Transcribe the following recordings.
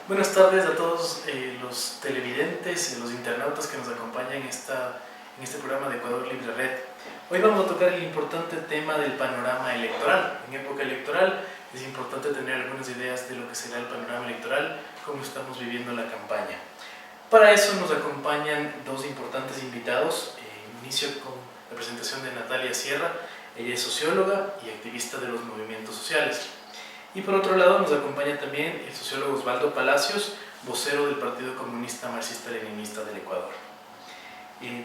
Buenas tardes a todos los televidentes y los internautas que nos acompañan en este programa de Ecuador Libre Red. Hoy vamos a tocar el importante tema del panorama electoral. En época electoral es importante tener algunas ideas de lo que será el panorama electoral, cómo estamos viviendo la campaña. Para eso nos acompañan dos importantes invitados. Inicio con la presentación de Natalia Sierra. Ella es socióloga y activista de los movimientos sociales. Y por otro lado nos acompaña también el sociólogo Osvaldo Palacios, vocero del Partido Comunista Marxista-Leninista del Ecuador.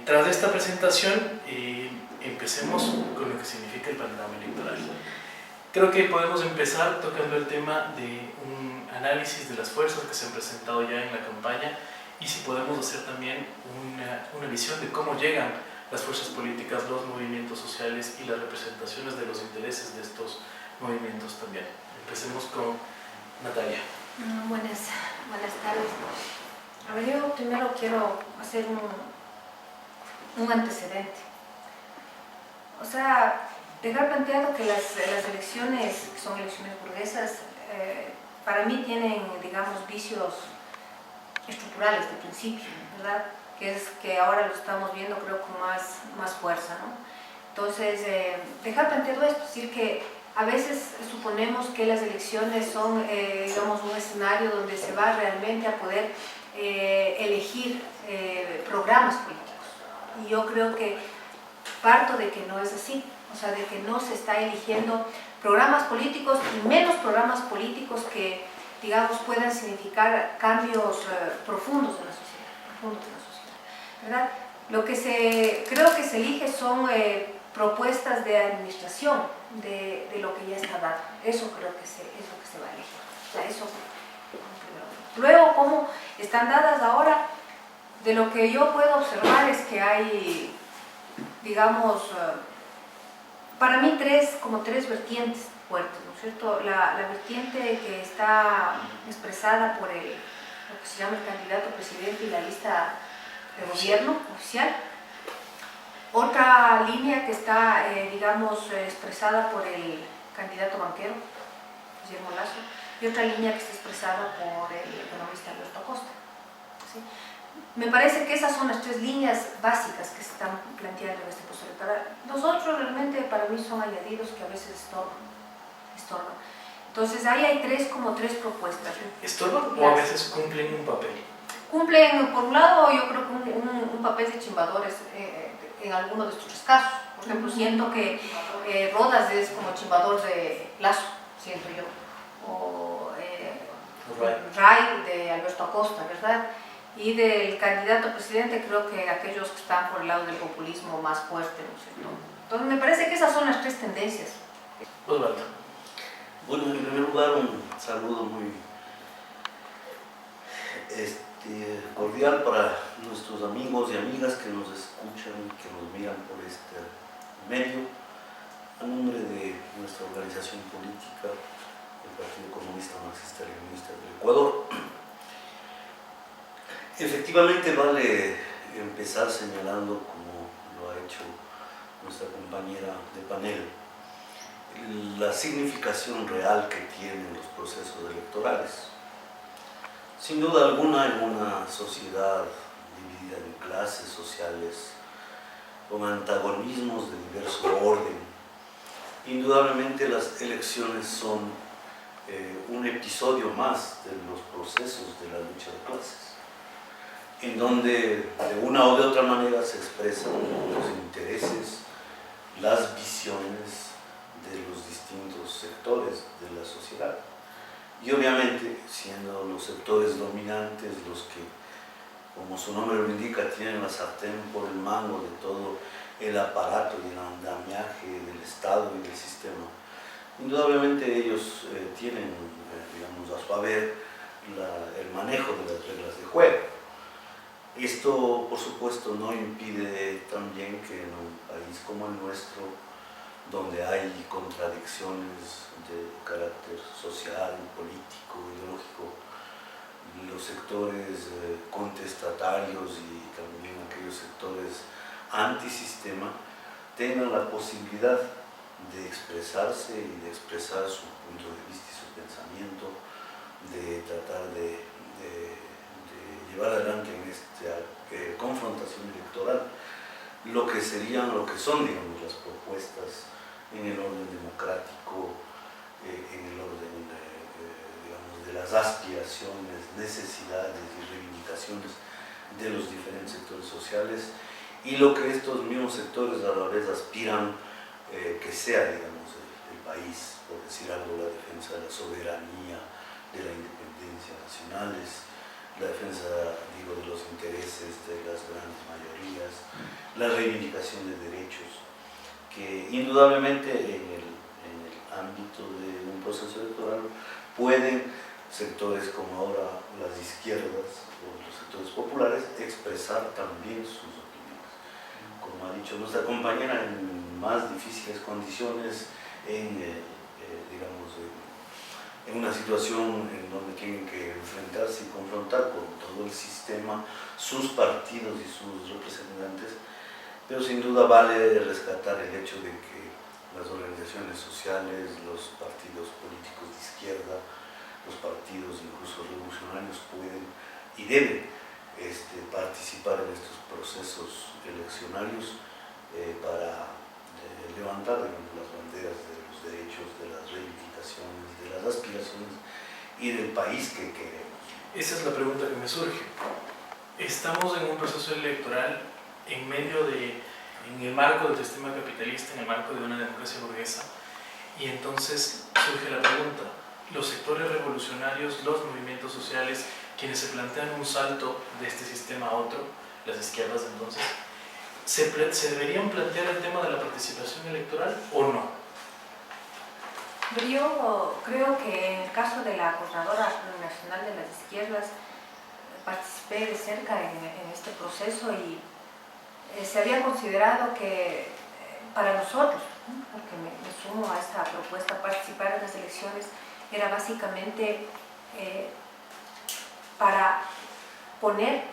Tras esta presentación, empecemos con lo que significa el panorama electoral. Creo que podemos empezar tocando el tema de un análisis de las fuerzas que se han presentado ya en la campaña y si podemos hacer también una visión de cómo llegan las fuerzas políticas, los movimientos sociales y las representaciones de los intereses de estos movimientos también. Empecemos con Natalia. Buenas tardes. A ver, yo primero quiero hacer un antecedente. O sea, dejar planteado que las elecciones, que son elecciones burguesas, para mí tienen, digamos, vicios estructurales de principio, ¿verdad? Que es que ahora lo estamos viendo, creo, con más fuerza, ¿no? Entonces, dejar planteado esto, es decir, que a veces suponemos que las elecciones son, digamos, un escenario donde se va realmente a poder elegir programas políticos. Y yo creo que parto de que no es así, o sea, de que no se está eligiendo programas políticos y menos programas políticos que, digamos, puedan significar cambios profundos en la sociedad, ¿verdad? Lo que creo que se elige son propuestas de administración de lo que ya está dado. Eso creo que es lo que se va a elegir. O sea, eso luego, cómo están dadas ahora, de lo que yo puedo observar es que hay, digamos, para mí como tres vertientes fuertes, ¿no es cierto? La vertiente que está expresada por lo que se llama el candidato presidente y la lista de gobierno oficial. Otra línea que está, digamos, expresada por el candidato banquero, Guillermo Lasso, y otra línea que está expresada por el economista Alberto Acosta. ¿Sí? Me parece que esas son las tres líneas básicas que se están planteando en este proceso electoral. Los otros realmente para mí son añadidos que a veces estorban. Entonces ahí hay tres propuestas. ¿Estorban o a veces cumplen un papel? Cumplen, por un lado, yo creo que un papel de chimbadores en algunos de estos casos. Por ejemplo, siento que Rodas es como chimbador de Lasso, siento yo, o Ray de Alberto Acosta, ¿verdad? Y del candidato presidente creo que aquellos que están por el lado del populismo más fuerte, ¿no es cierto? Entonces me parece que esas son las tres tendencias. Osvaldo. Bueno, en primer lugar un saludo muy cordial para nuestros amigos y amigas que nos escuchan y que nos miran por este medio, a nombre de nuestra organización política, el Partido Comunista Marxista-Leninista del Ecuador. Efectivamente vale empezar señalando, como lo ha hecho nuestra compañera de panel, la significación real que tienen los procesos electorales. Sin duda alguna, en una sociedad dividida en clases sociales, con antagonismos de diverso orden, indudablemente las elecciones son un episodio más de los procesos de la lucha de clases, en donde de una o de otra manera se expresan los intereses, las visiones de los distintos sectores de la sociedad. Y obviamente, siendo los sectores dominantes los que, como su nombre lo indica, tienen la sartén por el mango de todo el aparato y el andamiaje del Estado y del sistema, indudablemente ellos tienen, digamos, a su haber el manejo de las reglas de juego. Esto, por supuesto, no impide también que en un país como el nuestro, donde hay contradicciones de carácter social, político, ideológico, los sectores contestatarios y también aquellos sectores antisistema tengan la posibilidad de expresarse y de expresar su punto de vista y su pensamiento, de tratar de lo que son, digamos, las propuestas en el orden democrático, en el orden, digamos, de las aspiraciones, necesidades y reivindicaciones de los diferentes sectores sociales, y lo que estos mismos sectores a la vez aspiran que sea, digamos, el país, por decir algo, la defensa de la soberanía, de la independencia nacionales, la defensa, digo, de los intereses de las grandes mayorías, la reivindicación de derechos, que indudablemente en el ámbito de un proceso electoral pueden sectores como ahora las izquierdas o los sectores populares expresar también sus opiniones. Como ha dicho nuestra compañera, en más difíciles condiciones, digamos, en una situación en donde tienen que enfrentarse y confrontar con todo el sistema, sus partidos y sus representantes, pero sin duda vale rescatar el hecho de que las organizaciones sociales, los partidos políticos de izquierda, los partidos incluso revolucionarios pueden y deben participar en estos procesos eleccionarios para levantar, digamos, las banderas de los derechos, de las reivindicaciones, de las aspiraciones y del país que queremos. Esa es la pregunta que me surge. Estamos en un proceso electoral en el marco del sistema capitalista, en el marco de una democracia burguesa, y entonces surge la pregunta: los sectores revolucionarios, los movimientos sociales, quienes se plantean un salto de este sistema a otro, las izquierdas entonces, ¿se deberían plantear el tema de la participación electoral o no? Yo creo que en el caso de la Coordinadora Nacional de las Izquierdas participé de cerca en este proceso y se había considerado que para nosotros, ¿no?, porque me sumo a esta propuesta, participar en las elecciones era básicamente para poner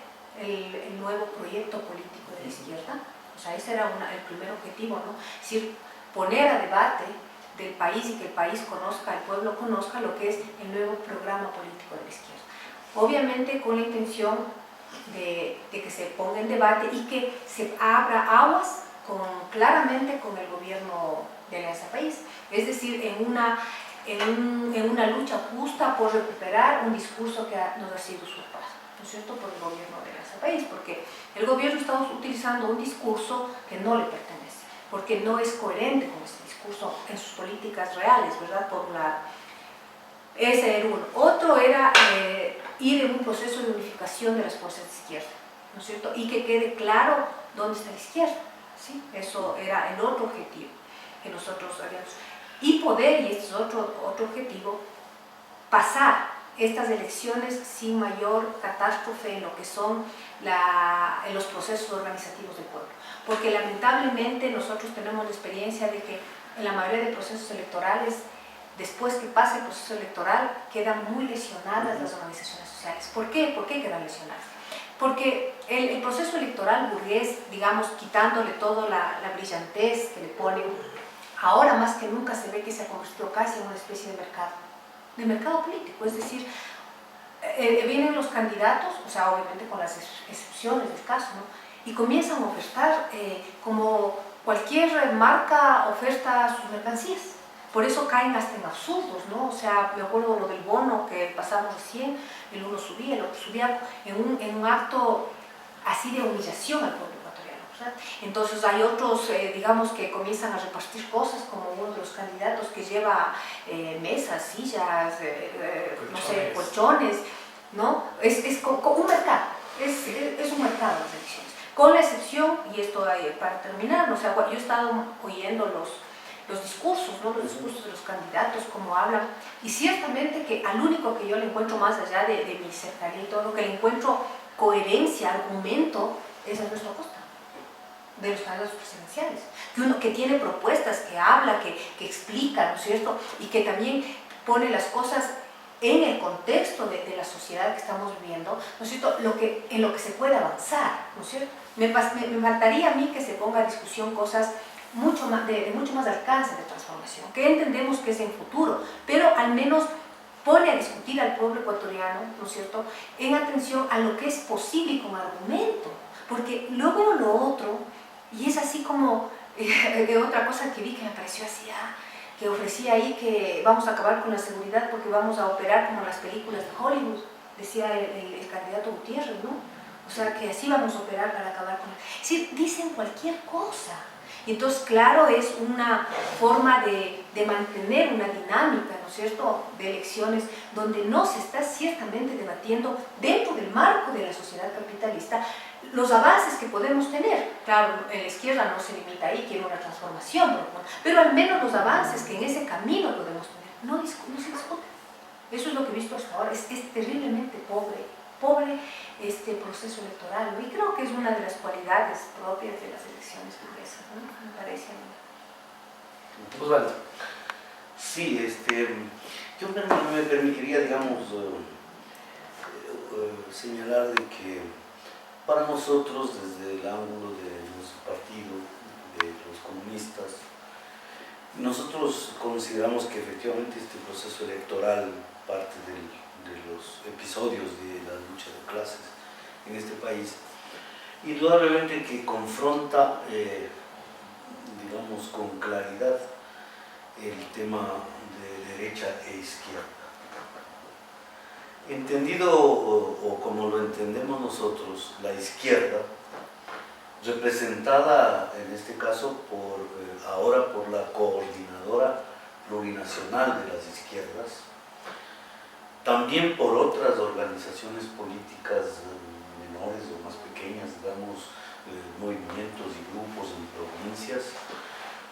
el nuevo proyecto político de la izquierda. O sea, ese era el primer objetivo, ¿no? Es decir, poner a debate del país y que el país conozca, el pueblo conozca lo que es el nuevo programa político de la izquierda. Obviamente con la intención de que se ponga en debate y que se abra aguas claramente con el gobierno de Alianza País. Es decir, en una lucha justa por recuperar un discurso que nos ha sido usurpado, ¿no es cierto?, por el gobierno de Alianza País, porque el gobierno está utilizando un discurso que no le pertenece, porque no es coherente con ese discurso en sus políticas reales, ¿verdad? Por un lado. Ese era uno. Otro era ir en un proceso de unificación de las fuerzas de izquierda, ¿no es cierto?, y que quede claro dónde está la izquierda, ¿sí? Eso era el otro objetivo que nosotros habíamos. Y poder, y este es otro objetivo, pasar estas elecciones sin mayor catástrofe en lo que son en los procesos organizativos del pueblo. Porque lamentablemente nosotros tenemos la experiencia de que en la mayoría de procesos electorales, después que pasa el proceso electoral, quedan muy lesionadas las organizaciones sociales. ¿Por qué? ¿Por qué quedan lesionadas? Porque el proceso electoral burgués, digamos, quitándole toda la brillantez que le ponen, ahora más que nunca se ve que se ha convertido casi en una especie de mercado político. Es decir, vienen los candidatos, o sea, obviamente con las excepciones del caso, ¿no?, y comienzan a ofertar como cualquier marca oferta sus mercancías. Por eso caen hasta en absurdos, ¿no? O sea, me acuerdo lo del bono que pasamos recién, el uno subía, el otro subía, en un acto así de humillación al pueblo ecuatoriano, ¿verdad? Entonces hay otros, digamos, que comienzan a repartir cosas, como uno de los candidatos que lleva mesas, sillas, no sé, colchones, ¿no? Es como un mercado, es un mercado las elecciones. Con la excepción, y esto para terminar, o sea, yo he estado oyendo los discursos, ¿no?, los discursos de los candidatos, cómo hablan, y ciertamente que al único que yo le encuentro, más allá de mi cercanía y todo, lo que le encuentro coherencia, argumento, es a nuestra costa, de los candidatos presidenciales, que tiene propuestas, que habla, que explica, ¿no es cierto?, y que también pone las cosas en el contexto de la sociedad que estamos viviendo, ¿no es cierto?, en lo que se puede avanzar, ¿no es cierto? Me faltaría a mí que se ponga a discusión cosas de mucho más alcance de transformación, que entendemos que es en futuro, pero al menos pone a discutir al pueblo ecuatoriano, ¿no es cierto?, en atención a lo que es posible y con argumento, porque luego lo otro Y es así como de otra cosa que vi que me pareció así, que ofrecía ahí que vamos a acabar con la seguridad porque vamos a operar como en las películas de Hollywood, decía el candidato Gutiérrez, ¿no? O sea, que así vamos a operar para acabar con... Es decir, dicen cualquier cosa. Y entonces, claro, es una forma de mantener una dinámica, ¿no es cierto?, de elecciones donde no se está ciertamente debatiendo dentro del marco de la sociedad capitalista los avances que podemos tener. Claro, en la izquierda no se limita ahí, quiere una transformación, pero al menos los avances que en ese camino podemos tener no se discuten. Eso es lo que he visto hasta ahora. Es terriblemente pobre este proceso electoral, ¿no? Y creo que es una de las cualidades propias de las elecciones burguesas, ¿no? Me parece a mí. Osvaldo. Sí, yo me permitiría, digamos, señalar de que para nosotros, desde el ángulo de nuestro partido, de los comunistas, nosotros consideramos que efectivamente este proceso electoral, parte de los episodios de la lucha de clases en este país, indudablemente que confronta, digamos, con claridad el tema de derecha e izquierda. Entendido o como lo entendemos nosotros, la izquierda, representada en este caso ahora por la Coordinadora Plurinacional de las Izquierdas, también por otras organizaciones políticas menores o más pequeñas, digamos, movimientos y grupos en provincias,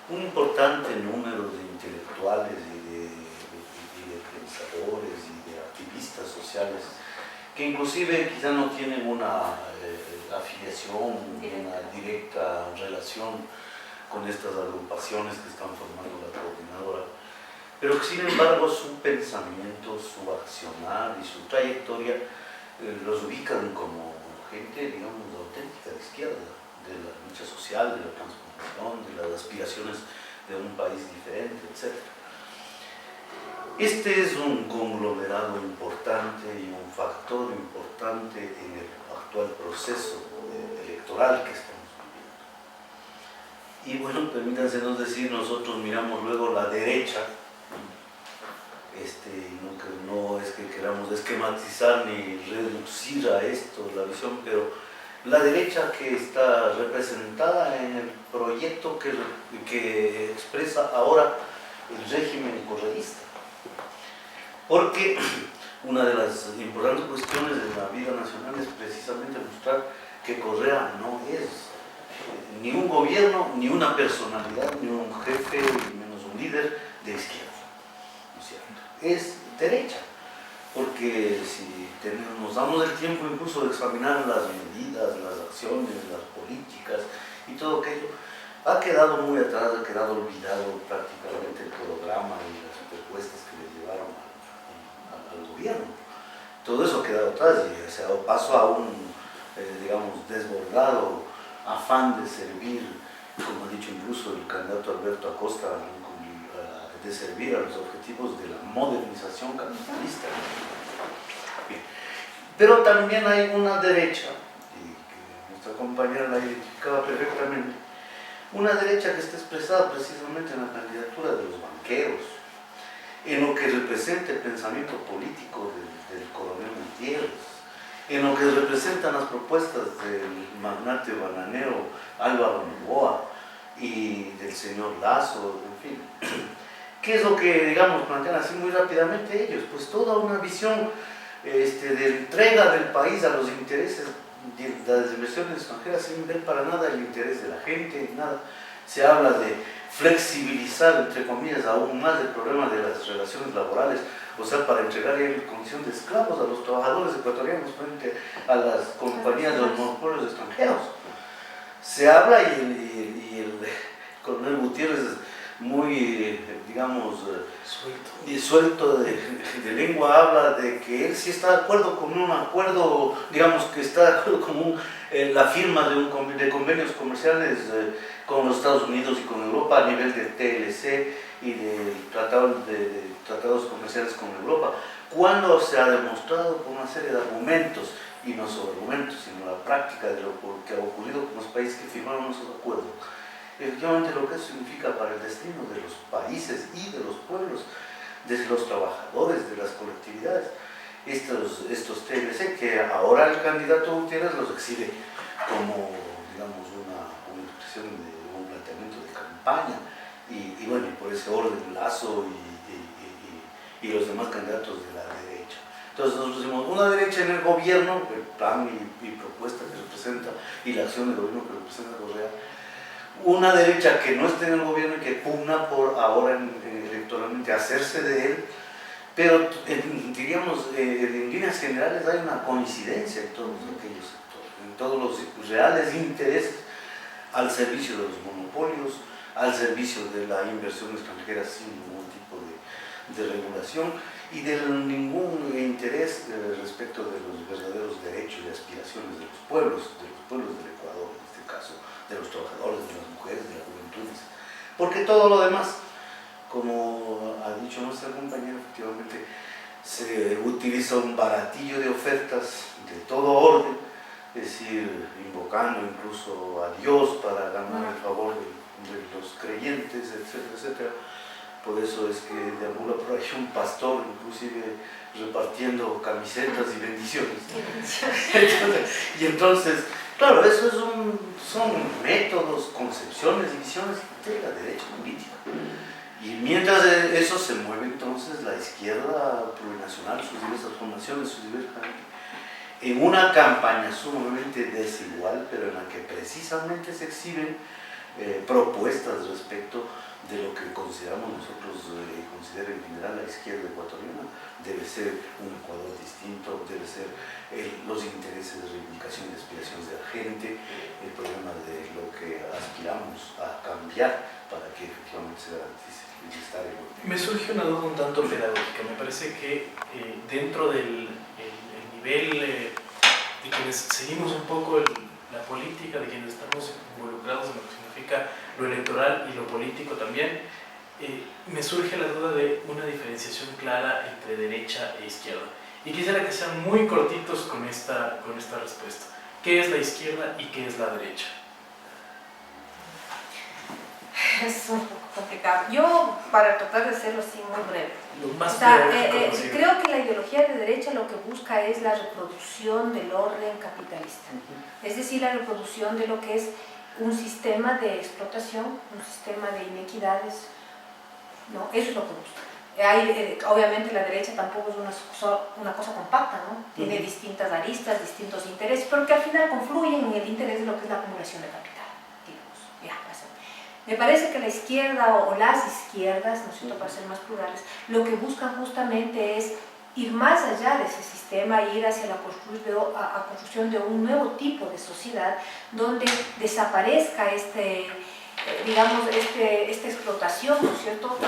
un importante número de intelectuales y de pensadores y de activistas sociales que inclusive quizá no tienen una afiliación, una directa relación con estas agrupaciones que están formando la coordinadora, pero que sin embargo su pensamiento, su accionar y su trayectoria los ubican como gente, digamos, auténtica de izquierda, de la lucha social, de la transformación, de las aspiraciones de un país diferente, etc. Este es un conglomerado importante y un factor importante en el actual proceso electoral que estamos viviendo. Y bueno, permítansenos decir, nosotros miramos luego la derecha, no es que queramos esquematizar ni reducir a esto la visión, pero la derecha que está representada en el proyecto que expresa ahora el régimen correísta. Porque una de las importantes cuestiones de la vida nacional es precisamente mostrar que Correa no es ni un gobierno, ni una personalidad, ni un jefe, ni menos un líder de izquierda, ¿no es cierto? Es derecha, porque si nos damos el tiempo incluso de examinar las medidas, las acciones, las políticas y todo aquello, ha quedado muy atrás, ha quedado olvidado prácticamente el programa y las propuestas que le llevaron al gobierno. Todo eso ha quedado atrás y se ha dado paso a un, digamos, desbordado afán de servir, como ha dicho incluso el candidato Alberto Acosta, de servir a los objetivos de la modernización capitalista. Bien. Pero también hay una derecha, y que nuestra compañera la identificaba perfectamente, una derecha que está expresada precisamente en la candidatura de los banqueros, en lo que representa el pensamiento político del coronel Gutiérrez, en lo que representan las propuestas del magnate bananero Álvaro Noboa y del señor Lazo, en fin. ¿Qué es lo que, digamos, plantean así muy rápidamente ellos? Pues toda una visión de entrega del país a los intereses de las inversiones extranjeras sin ver para nada el interés de la gente, nada. Se habla de flexibilizar, entre comillas, aún más el problema de las relaciones laborales, o sea, para entregar en condición de esclavos a los trabajadores ecuatorianos frente a las compañías de los monopolios extranjeros. Se habla y el coronel Gutiérrez es muy, digamos, suelto de lengua, habla de que él sí está de acuerdo con un acuerdo, digamos que está de acuerdo con la firma de convenios comerciales con los Estados Unidos y con Europa a nivel del TLC y de tratados comerciales con Europa, cuando se ha demostrado con una serie de argumentos, y no solo argumentos, sino la práctica de lo que ha ocurrido con los países que firmaron esos acuerdos, efectivamente lo que eso significa para el destino de los países y de los pueblos, de los trabajadores, de las colectividades. Estos TLC que ahora el candidato Gutiérrez los exhibe como, digamos, una expresión de un planteamiento de campaña, y bueno, por ese orden Lazo y los demás candidatos de la derecha. Entonces nosotros decimos, una derecha en el gobierno, el plan y propuesta que representa, y la acción del gobierno que representa Correa, una derecha que no esté en el gobierno y que pugna por ahora electoralmente hacerse de él, pero diríamos, en líneas generales hay una coincidencia en todos aquellos sectores, en todos los reales intereses al servicio de los monopolios, al servicio de la inversión extranjera sin ningún tipo de regulación y de ningún interés respecto de los verdaderos derechos y aspiraciones de los pueblos del Ecuador, en este caso, de los trabajadores, de las mujeres, de las juventudes. Porque todo lo demás, como ha dicho nuestra compañera, efectivamente se utiliza un baratillo de ofertas de todo orden, es decir, invocando incluso a Dios para ganar el favor de los creyentes, etcétera, etcétera. Por eso es que deambula por ahí un pastor, inclusive repartiendo camisetas y bendiciones. Y entonces, claro, eso son métodos, concepciones y visiones de la derecha política. Y mientras eso se mueve entonces la izquierda plurinacional, sus diversas formaciones, sus diversas, en una campaña sumamente desigual, pero en la que precisamente se exhiben propuestas respecto de lo que consideramos nosotros, considera en general la izquierda ecuatoriana. Debe ser un Ecuador distinto, debe ser los intereses de reivindicación y aspiraciones de la gente, el problema de lo que aspiramos a cambiar para que efectivamente se garantice el bienestar. Me surge una duda un tanto pedagógica. Me parece que dentro del el nivel de quienes seguimos un poco la política, de quienes estamos involucrados en lo que significa lo electoral y lo político también, me surge la duda de una diferenciación clara entre derecha e izquierda. Y quisiera que sean muy cortitos con esta respuesta. ¿Qué es la izquierda y qué es la derecha? Es un poco complicado. Yo, para tratar de hacerlo así muy breve, Lo más pedagógico posible. creo que la ideología de derecha lo que busca es la reproducción del orden capitalista. Es decir, la reproducción de lo que es un sistema de explotación, un sistema de inequidades. No, eso es lo que busca. Obviamente la derecha tampoco es una cosa compacta, ¿no? Tiene distintas aristas, distintos intereses, pero que al final confluyen en el interés de lo que es la acumulación de capital, digamos. Ya, me parece que la izquierda o las izquierdas, ¿no es cierto?, para ser más plurales, lo que buscan justamente es ir más allá de ese sistema, ir hacia la construcción de un nuevo tipo de sociedad donde desaparezca digamos, esta explotación, ¿no es cierto?,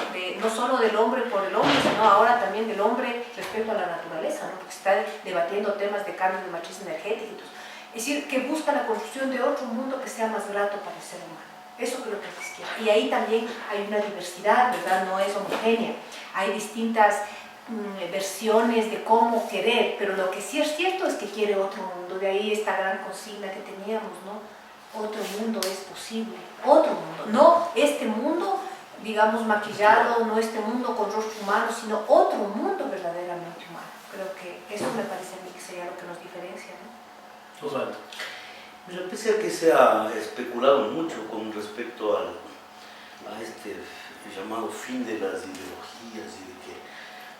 no solo del hombre por el hombre, sino ahora también del hombre respecto a la naturaleza, ¿no?, porque se está debatiendo temas de cambio de matriz energética y todo. Es decir, que busca la construcción de otro mundo que sea más grato para el ser humano. Eso creo que es la izquierda. Y ahí también hay una diversidad, ¿verdad?, no es homogénea. Hay distintas versiones de cómo querer, pero lo que sí es cierto es que quiere otro mundo. De ahí esta gran consigna que teníamos, ¿no? Otro mundo es posible, otro mundo, no este mundo, digamos, maquillado, no este mundo con rostro humano, sino otro mundo verdaderamente humano. Creo que eso me parece a mí que sería lo que nos diferencia, ¿no? Osvaldo. Mira, pese a que se ha especulado mucho con respecto a este llamado fin de las ideologías y de que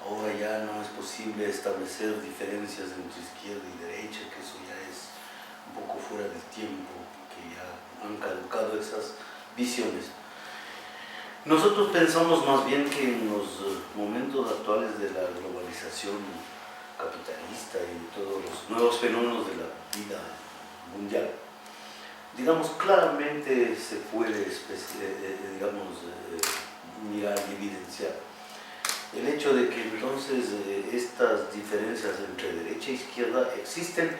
ahora ya no es posible establecer diferencias entre izquierda y derecha, que eso ya es un poco fuera del tiempo, que ya han caducado esas visiones. Nosotros pensamos más bien que en los momentos actuales de la globalización capitalista y todos los nuevos fenómenos de la vida mundial, digamos, claramente se puede mirar y evidenciar el hecho de que entonces estas diferencias entre derecha e izquierda existen,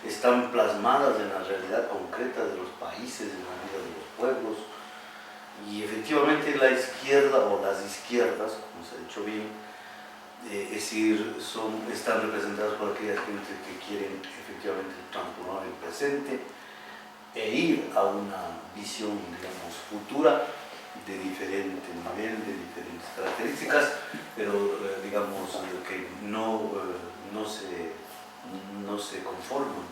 están plasmadas en la realidad concreta de los países, en la vida de los pueblos, y efectivamente la izquierda o las izquierdas, como se ha dicho bien, es decir, están representadas por aquellas gentes que quieren efectivamente transformar el presente e ir a una visión, digamos, futura de diferente nivel, de diferentes características, pero digamos que no se conforman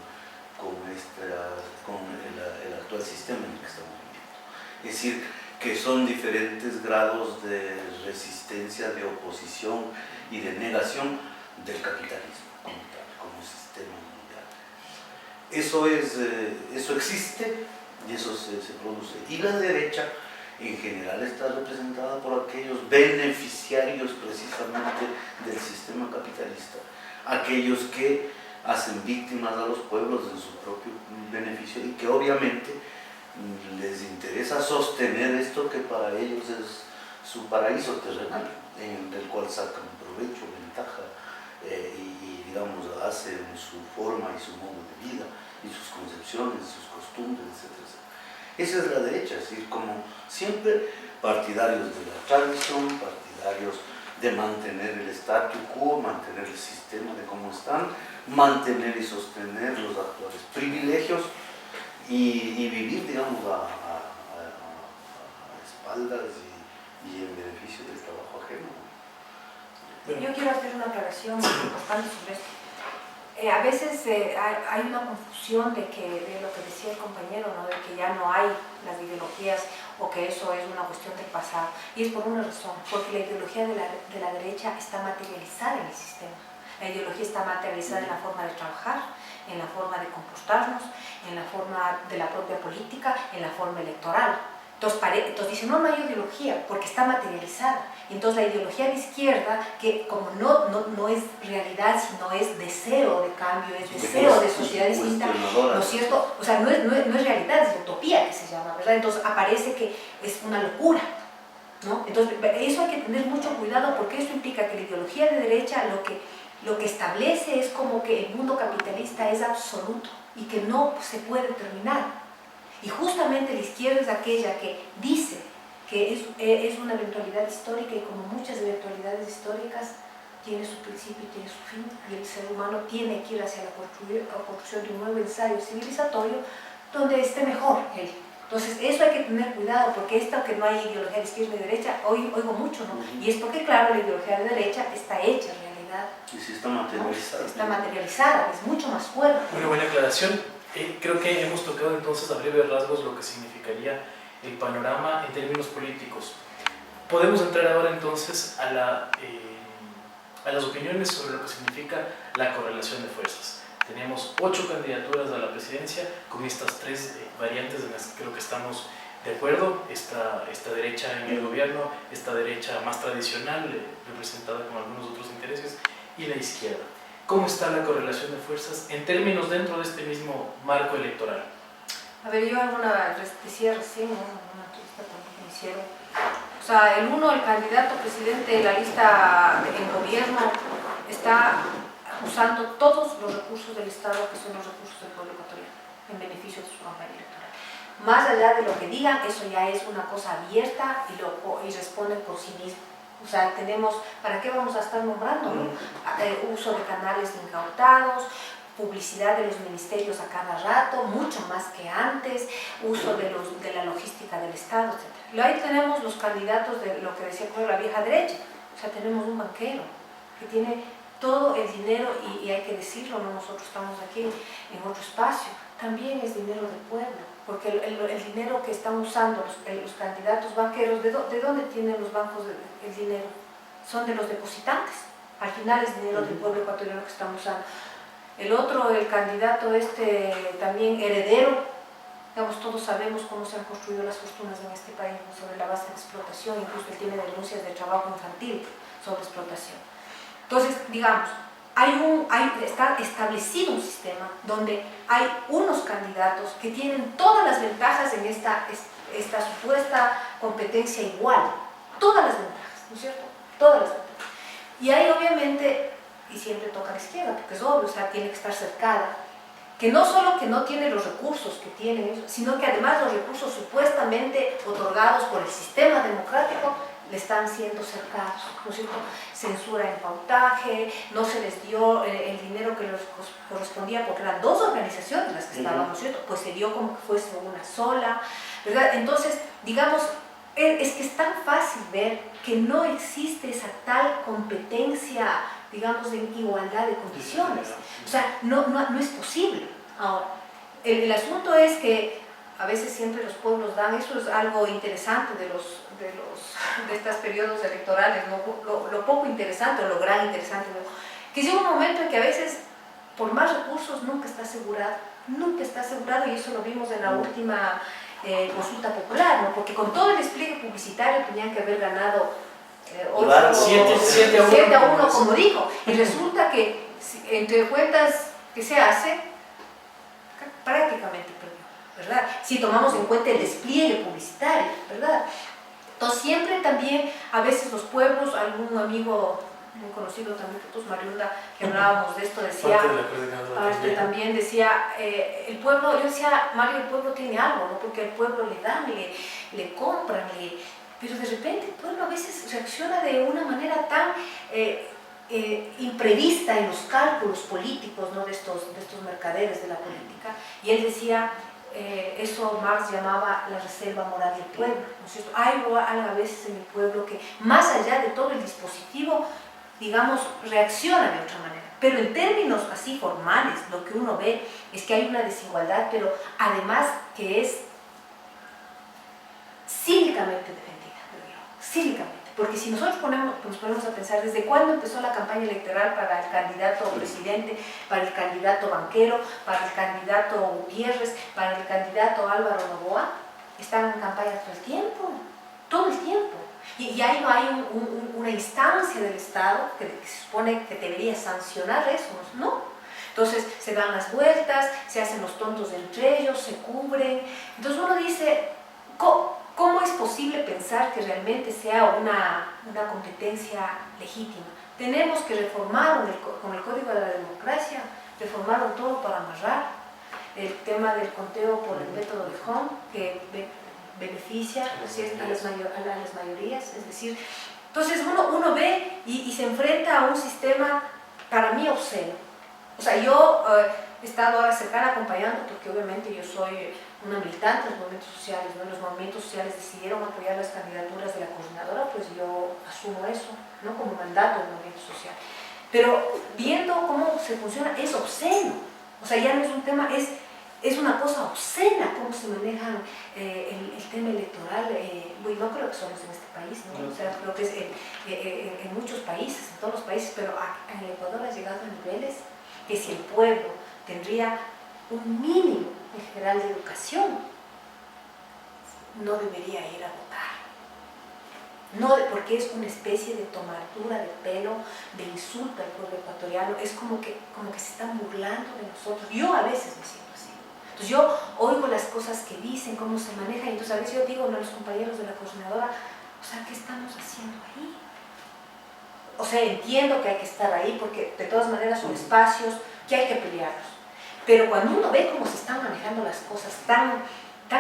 con el actual sistema en el que estamos viviendo. Es decir, que son diferentes grados de resistencia, de oposición y de negación del capitalismo como tal, como sistema mundial. Eso existe y eso se produce. Y la derecha en general está representada por aquellos beneficiarios precisamente del sistema capitalista, aquellos que hacen víctimas a los pueblos en su propio beneficio y que obviamente les interesa sostener esto que para ellos es su paraíso terrenal, del cual sacan provecho, ventaja y digamos hacen su forma y su modo de vida y sus concepciones, sus costumbres, etc. Esa es la derecha, es decir, como siempre partidarios de la tradición, partidarios de mantener el statu quo, mantener el sistema de cómo están, mantener y sostener los actuales privilegios y vivir, digamos, a espaldas y en beneficio del trabajo ajeno. Yo quiero hacer una aclaración importante sobre esto. A veces hay una confusión de lo que decía el compañero, ¿no? De que ya no hay las ideologías o que eso es una cuestión del pasado. Y es por una razón, porque la ideología de la derecha está materializada en el sistema. La ideología está materializada en la forma de trabajar, en la forma de comportarnos, en la forma de la propia política, en la forma electoral. Entonces dicen, no hay ideología, porque está materializada. Entonces la ideología de izquierda, que como no es realidad, sino es deseo de cambio, es deseo de sociedad distinta, ¿no es cierto? O sea, no es realidad, es utopía que se llama, ¿verdad? Entonces aparece que es una locura, ¿no? Entonces eso hay que tener mucho cuidado, porque eso implica que la ideología de derecha lo que establece es como que el mundo capitalista es absoluto y que no se puede terminar. Y justamente la izquierda es aquella que dice que es una eventualidad histórica y como muchas eventualidades históricas tiene su principio y tiene su fin, y el ser humano tiene que ir hacia la construcción de un nuevo ensayo civilizatorio donde esté mejor él. Entonces eso hay que tener cuidado, porque esto que no hay ideología de izquierda y derecha, oigo mucho, ¿no? Y es porque claro, la ideología de derecha está hecha en realidad. Y sí está materializada. ¿No? Está materializada, es mucho más fuerte. Una buena aclaración. Creo que hemos tocado entonces a breves rasgos lo que significaría el panorama en términos políticos. Podemos entrar ahora entonces a las opiniones sobre lo que significa la correlación de fuerzas. Tenemos 8 candidaturas a la presidencia con estas 3 variantes en las que creo que estamos de acuerdo. Esta derecha en el gobierno, esta derecha más tradicional, representada con algunos otros intereses, y la izquierda. ¿Cómo está la correlación de fuerzas en términos dentro de este mismo marco electoral? A ver, yo decía recién, una entrevista también que me hicieron. O sea, el candidato presidente de la lista en gobierno está usando todos los recursos del Estado, que son los recursos del pueblo ecuatoriano, en beneficio de su campaña electoral. Más allá de lo que digan, eso ya es una cosa abierta y responden por sí mismos. O sea, ¿para qué vamos a estar nombrando? ¿No? Uso de canales incautados, publicidad de los ministerios a cada rato, mucho más que antes, uso de la logística del Estado, etc. Y ahí tenemos los candidatos de lo que decía la vieja derecha. O sea, tenemos un banquero que tiene todo el dinero, y hay que decirlo, ¿no? Nosotros estamos aquí en otro espacio, también es dinero del pueblo. Porque el dinero que están usando los candidatos banqueros, ¿de dónde tienen los bancos el dinero? Son de los depositantes. Al final es dinero del pueblo ecuatoriano que están usando. El candidato también heredero, digamos, todos sabemos cómo se han construido las fortunas en este país, ¿no? Sobre la base de explotación, incluso él tiene denuncias de trabajo infantil sobre explotación. Entonces, digamos, está establecido un sistema donde hay unos candidatos que tienen todas las ventajas en esta supuesta competencia igual, todas las ventajas, ¿no es cierto? Todas las ventajas. Y ahí obviamente, y siempre toca a la izquierda, porque es obvio, o sea, tiene que estar cercada, que no solo que no tiene los recursos que tienen ellos, sino que además los recursos supuestamente otorgados por el sistema democrático le están siendo cercados, ¿no es cierto? Censura en pautaje, no se les dio el dinero que les correspondía porque eran dos organizaciones las que estaban, ¿no es cierto? Pues se dio como que fuese una sola, ¿verdad? Entonces, digamos, es que es tan fácil ver que no existe esa tal competencia, digamos, en igualdad de condiciones. O sea, no es posible. Ahora, el asunto es que a veces siempre los pueblos dan, eso es algo interesante de estos periodos electorales, ¿no? Lo poco interesante o lo gran interesante, ¿no? Que llega un momento en que a veces por más recursos nunca está asegurado, y eso lo vimos en la última consulta popular, ¿no? Porque con todo el despliegue publicitario tenían que haber ganado 7 a 1, como dijo, y resulta que entre cuentas que se hace, prácticamente perdió, ¿verdad? Si tomamos en cuenta el despliegue publicitario, ¿verdad? Entonces siempre también, a veces los pueblos, algún amigo muy conocido también, Jesús Mariunda, que hablábamos de esto, decía, también decía, el pueblo, yo decía, Mario, el pueblo tiene algo, ¿no? Porque el pueblo le dan, le compran, pero de repente el pueblo a veces reacciona de una manera tan imprevista en los cálculos políticos, ¿no? de estos mercaderes de la política, y él decía, eso Marx llamaba la reserva moral del pueblo, ¿no es cierto? Hay algo a veces en el pueblo que, más allá de todo el dispositivo, digamos, reacciona de otra manera. Pero en términos así formales, lo que uno ve es que hay una desigualdad, pero además que es cínicamente defendida, cínicamente. Porque si nosotros nos ponemos a pensar desde cuándo empezó la campaña electoral para el candidato presidente, para el candidato Banquero, para el candidato Gutiérrez, para el candidato Álvaro Noboa, están en campaña todo el tiempo. Y ahí no hay una instancia del Estado que se supone que debería sancionar eso, ¿no? Entonces se dan las vueltas, se hacen los tontos entre ellos, se cubren. Entonces uno dice, ¿cómo es posible pensar que realmente sea una competencia legítima? Tenemos que reformar con el Código de la Democracia, reformaron todo para amarrar el tema del conteo por el método de Home, que beneficia a las mayorías, es decir, entonces uno ve y se enfrenta a un sistema para mí obsceno. O sea, yo he estado ahora cercana acompañando, porque obviamente yo soy una militante de los movimientos sociales, ¿no? Los movimientos sociales decidieron apoyar las candidaturas de la coordinadora, pues yo asumo eso, ¿no? Como mandato del movimiento social. Pero viendo cómo se funciona, es obsceno. O sea, ya no es un tema, es una cosa obscena cómo se maneja el tema electoral. No creo que solo es en este país, ¿no? O sea, creo que es en muchos países, en todos los países, pero en el Ecuador ha llegado a niveles que si el pueblo tendría un mínimo en general de educación, no debería ir a votar. No, porque es una especie de tomadura de pelo, de insulto al pueblo ecuatoriano, es como que se están burlando de nosotros. Yo a veces me siento así. Entonces yo oigo las cosas que dicen, cómo se manejan, y entonces a veces yo digo a los compañeros de la coordinadora, o sea, ¿qué estamos haciendo ahí? O sea, entiendo que hay que estar ahí, porque de todas maneras son espacios que hay que pelearlos. Pero cuando uno ve cómo se están manejando las cosas tan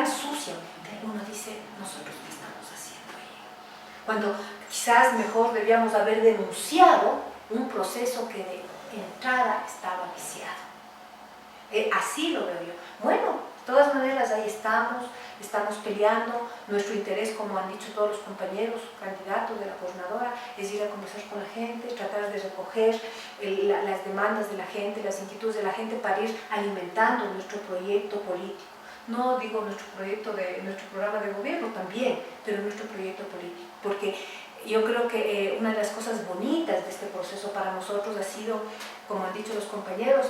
suciamente, uno dice, nosotros qué estamos haciendo ahí. Cuando quizás mejor debíamos haber denunciado un proceso que de entrada estaba viciado. Así lo veo yo. Bueno, de todas maneras ahí estamos peleando. Nuestro interés, como han dicho todos los compañeros candidatos de la coordinadora, es ir a conversar con la gente, tratar de recoger las demandas de la gente, las inquietudes de la gente, para ir alimentando nuestro proyecto político. No digo nuestro programa de gobierno también, pero nuestro proyecto político, porque yo creo que una de las cosas bonitas de este proceso para nosotros ha sido, como han dicho los compañeros,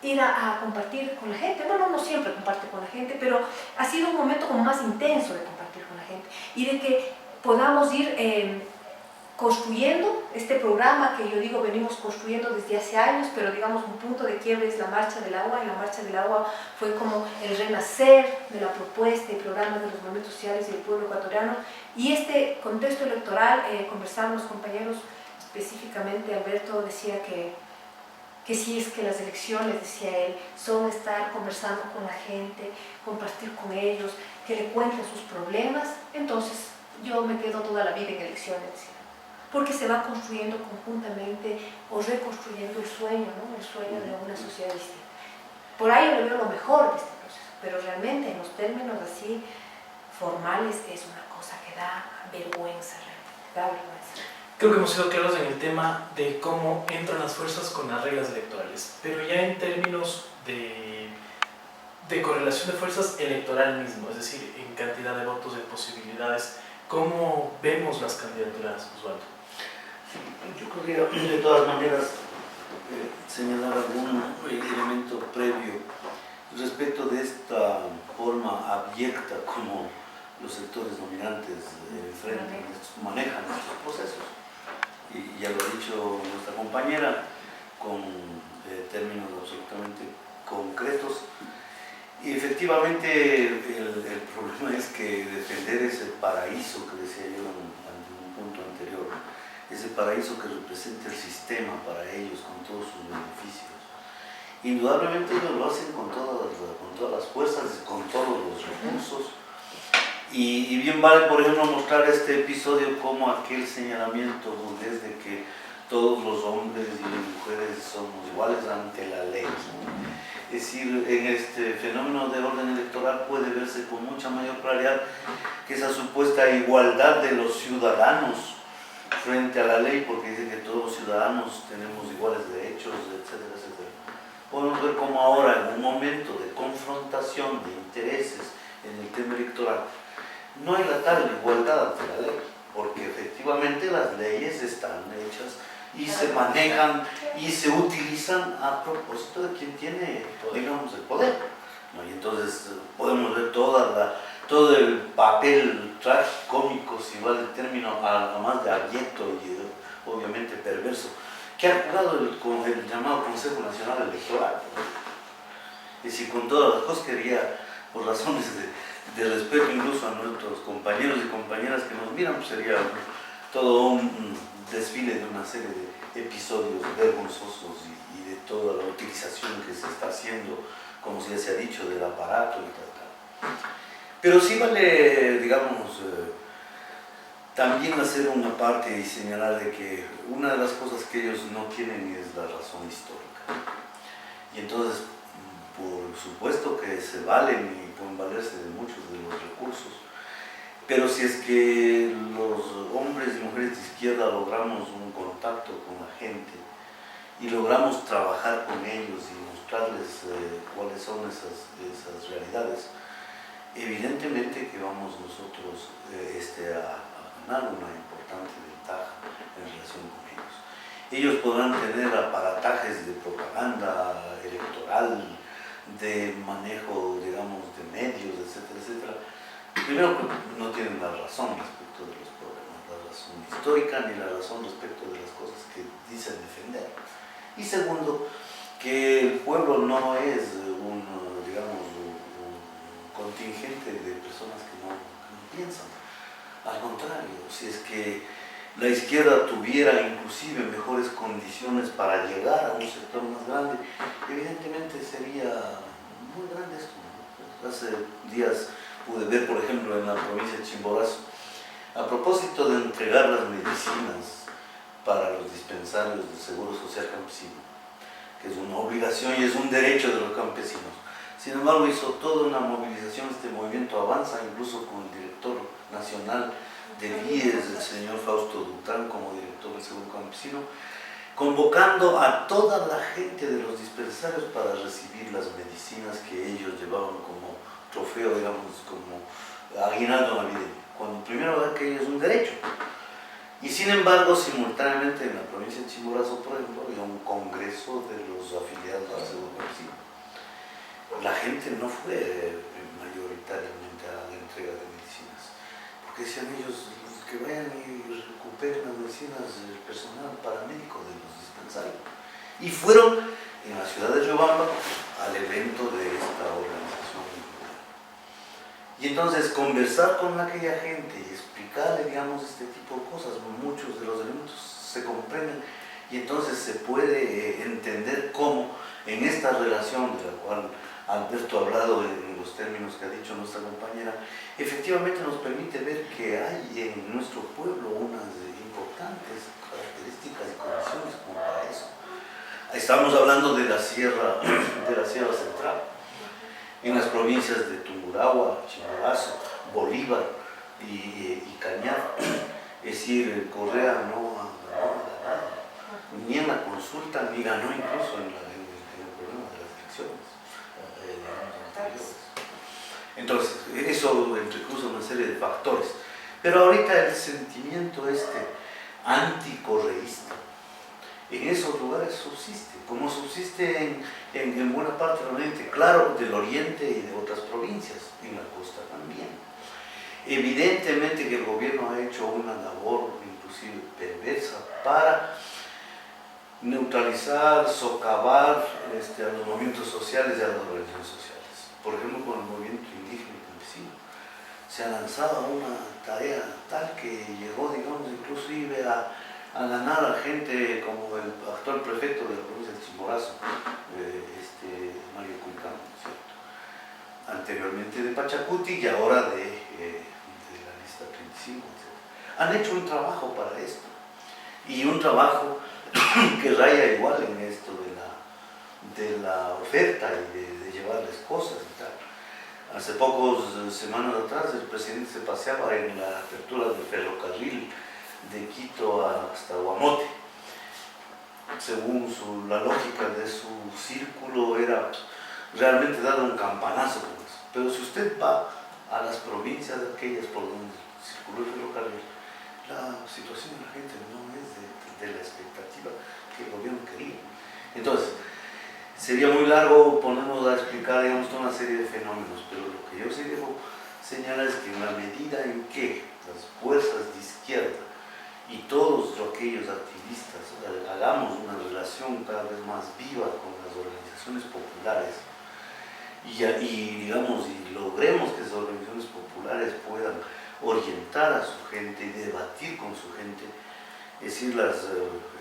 ir a compartir con la gente. Bueno, no siempre comparte con la gente, pero ha sido un momento como más intenso de compartir con la gente y de que podamos ir construyendo este programa que yo digo venimos construyendo desde hace años, pero digamos un punto de quiebre es la Marcha del Agua, y la Marcha del Agua fue como el renacer de la propuesta y programa de los movimientos sociales y del pueblo ecuatoriano. Y este contexto electoral, conversaban los compañeros, específicamente Alberto decía que si es que las elecciones, decía él, son estar conversando con la gente, compartir con ellos, que le cuenten sus problemas, entonces yo me quedo toda la vida en elecciones, porque se va construyendo conjuntamente o reconstruyendo el sueño, ¿no? El sueño de una sociedad distinta. Por ahí le veo lo mejor de este proceso, pero realmente en los términos así formales es una cosa que da vergüenza, realmente, da vergüenza. Creo que hemos sido claros en el tema de cómo entran las fuerzas con las reglas electorales, pero ya en términos de correlación de fuerzas electoral mismo, es decir, en cantidad de votos, en posibilidades, ¿cómo vemos las candidaturas, Osvaldo? Yo querría de todas maneras señalar algún elemento previo respecto de esta forma abyecta como los sectores dominantes manejan estos procesos. Y ya lo ha dicho nuestra compañera con términos absolutamente concretos. Y efectivamente el problema es que defender ese paraíso que decía yo en un punto anterior, ese paraíso que representa el sistema para ellos con todos sus beneficios, indudablemente ellos lo hacen con todas las fuerzas, con todos los recursos. Y bien vale, por ejemplo, mostrar este episodio como aquel señalamiento desde que todos los hombres y las mujeres somos iguales ante la ley. Es decir, en este fenómeno de orden electoral puede verse con mucha mayor claridad que esa supuesta igualdad de los ciudadanos frente a la ley, porque dice que todos los ciudadanos tenemos iguales derechos, etcétera, etcétera. Podemos ver como ahora, en un momento de confrontación de intereses en el tema electoral, no hay la tal igualdad ante la ley, porque efectivamente las leyes están hechas y se manejan y se utilizan a propósito de quien tiene, digamos, el poder, ¿no? Y entonces podemos ver todo el papel tragicómico, si vale el término, además de abyecto y obviamente perverso, que ha jugado el llamado Consejo Nacional Electoral. Es decir, con todas las cosas quería, por razones de respeto incluso a nuestros compañeros y compañeras que nos miran, pues sería todo un desfile de una serie de episodios vergonzosos y de toda la utilización que se está haciendo, como ya se ha dicho, del aparato y tal. Pero sí vale, digamos, también hacer una parte y señalar de que una de las cosas que ellos no tienen es la razón histórica. Y entonces, por supuesto que se valen y pueden valerse de muchos de los recursos, pero si es que los hombres y mujeres de izquierda logramos un contacto con la gente y logramos trabajar con ellos y mostrarles cuáles son esas realidades, evidentemente que vamos nosotros a ganar una importante ventaja en relación con ellos. Ellos podrán tener aparatajes de propaganda electoral, de manejo, digamos, de medios, etcétera, etcétera. Primero, no tienen la razón respecto de los problemas, la razón histórica ni la razón respecto de las cosas que dicen defender. Y segundo, que el pueblo no es un contingente de personas que no piensan. Al contrario, si es que la izquierda tuviera inclusive mejores condiciones para llegar a un sector más grande, evidentemente sería muy grande esto, ¿no? Hace días pude ver, por ejemplo, en la provincia de Chimborazo, a propósito de entregar las medicinas para los dispensarios de Seguro Social Campesino, que es una obligación y es un derecho de los campesinos. Sin embargo, hizo toda una movilización, este movimiento avanza, incluso con el director nacional del IES, el señor Fausto Dutrán, como director del Seguro Campesino, convocando a toda la gente de los dispensarios para recibir las medicinas que ellos llevaban como trofeo, digamos, como aguinaldo navideño, cuando primero que es un derecho. Y sin embargo, simultáneamente en la provincia de Chimborazo, por ejemplo, había un congreso de los afiliados al Seguro Campesino. La gente no fue mayoritariamente a la entrega de medicinas, porque decían ellos que vayan y recuperen las medicinas del personal paramédico de los dispensarios. Y fueron en la ciudad de Riobamba al evento de esta organización. Y entonces conversar con aquella gente y explicarle, digamos, este tipo de cosas, muchos de los elementos se comprenden y entonces se puede entender cómo en esta relación de la cual Alberto ha hablado en los términos que ha dicho nuestra compañera, efectivamente nos permite ver que hay en nuestro pueblo unas importantes características y condiciones como para eso. Estamos hablando de la Sierra Central, en las provincias de Tungurahua, Chimborazo, Bolívar y Cañar. Es decir, Correa no ganó nada, ni en la consulta, ni ganó incluso en el problema de las elecciones. Entonces, eso entrecruza una serie de factores. Pero ahorita el sentimiento anticorreísta en esos lugares subsiste, como subsiste en buena parte del oriente, claro, del oriente y de otras provincias, en la costa también. Evidentemente que el gobierno ha hecho una labor inclusive perversa para neutralizar, socavar a los movimientos sociales y a las organizaciones sociales. Por ejemplo, con el movimiento indígena y campesino. Se ha lanzado una tarea tal que llegó, digamos, inclusive a ganar a gente como el actual prefecto de la provincia de Chimborazo, Mario Cuncán, ¿cierto? Anteriormente de Pachacuti y ahora de la lista 35, etc. Han hecho un trabajo para esto, y un trabajo que raya igual en esto de la oferta y de llevarles cosas y tal. Hace pocas semanas atrás el presidente se paseaba en la apertura del ferrocarril de Quito hasta Guamote. Según la lógica de su círculo, era realmente dar un campanazo con eso. Pero si usted va a las provincias aquellas por donde circuló el ferrocarril, la situación de la gente no es de la expectativa que el gobierno quería. Entonces, sería muy largo ponernos a explicar, digamos, toda una serie de fenómenos, pero lo que yo sí debo señalar es que en la medida en que las fuerzas de izquierda y todos aquellos activistas hagamos una relación cada vez más viva con las organizaciones populares y logremos que esas organizaciones populares puedan orientar a su gente y debatir con su gente, es decir, las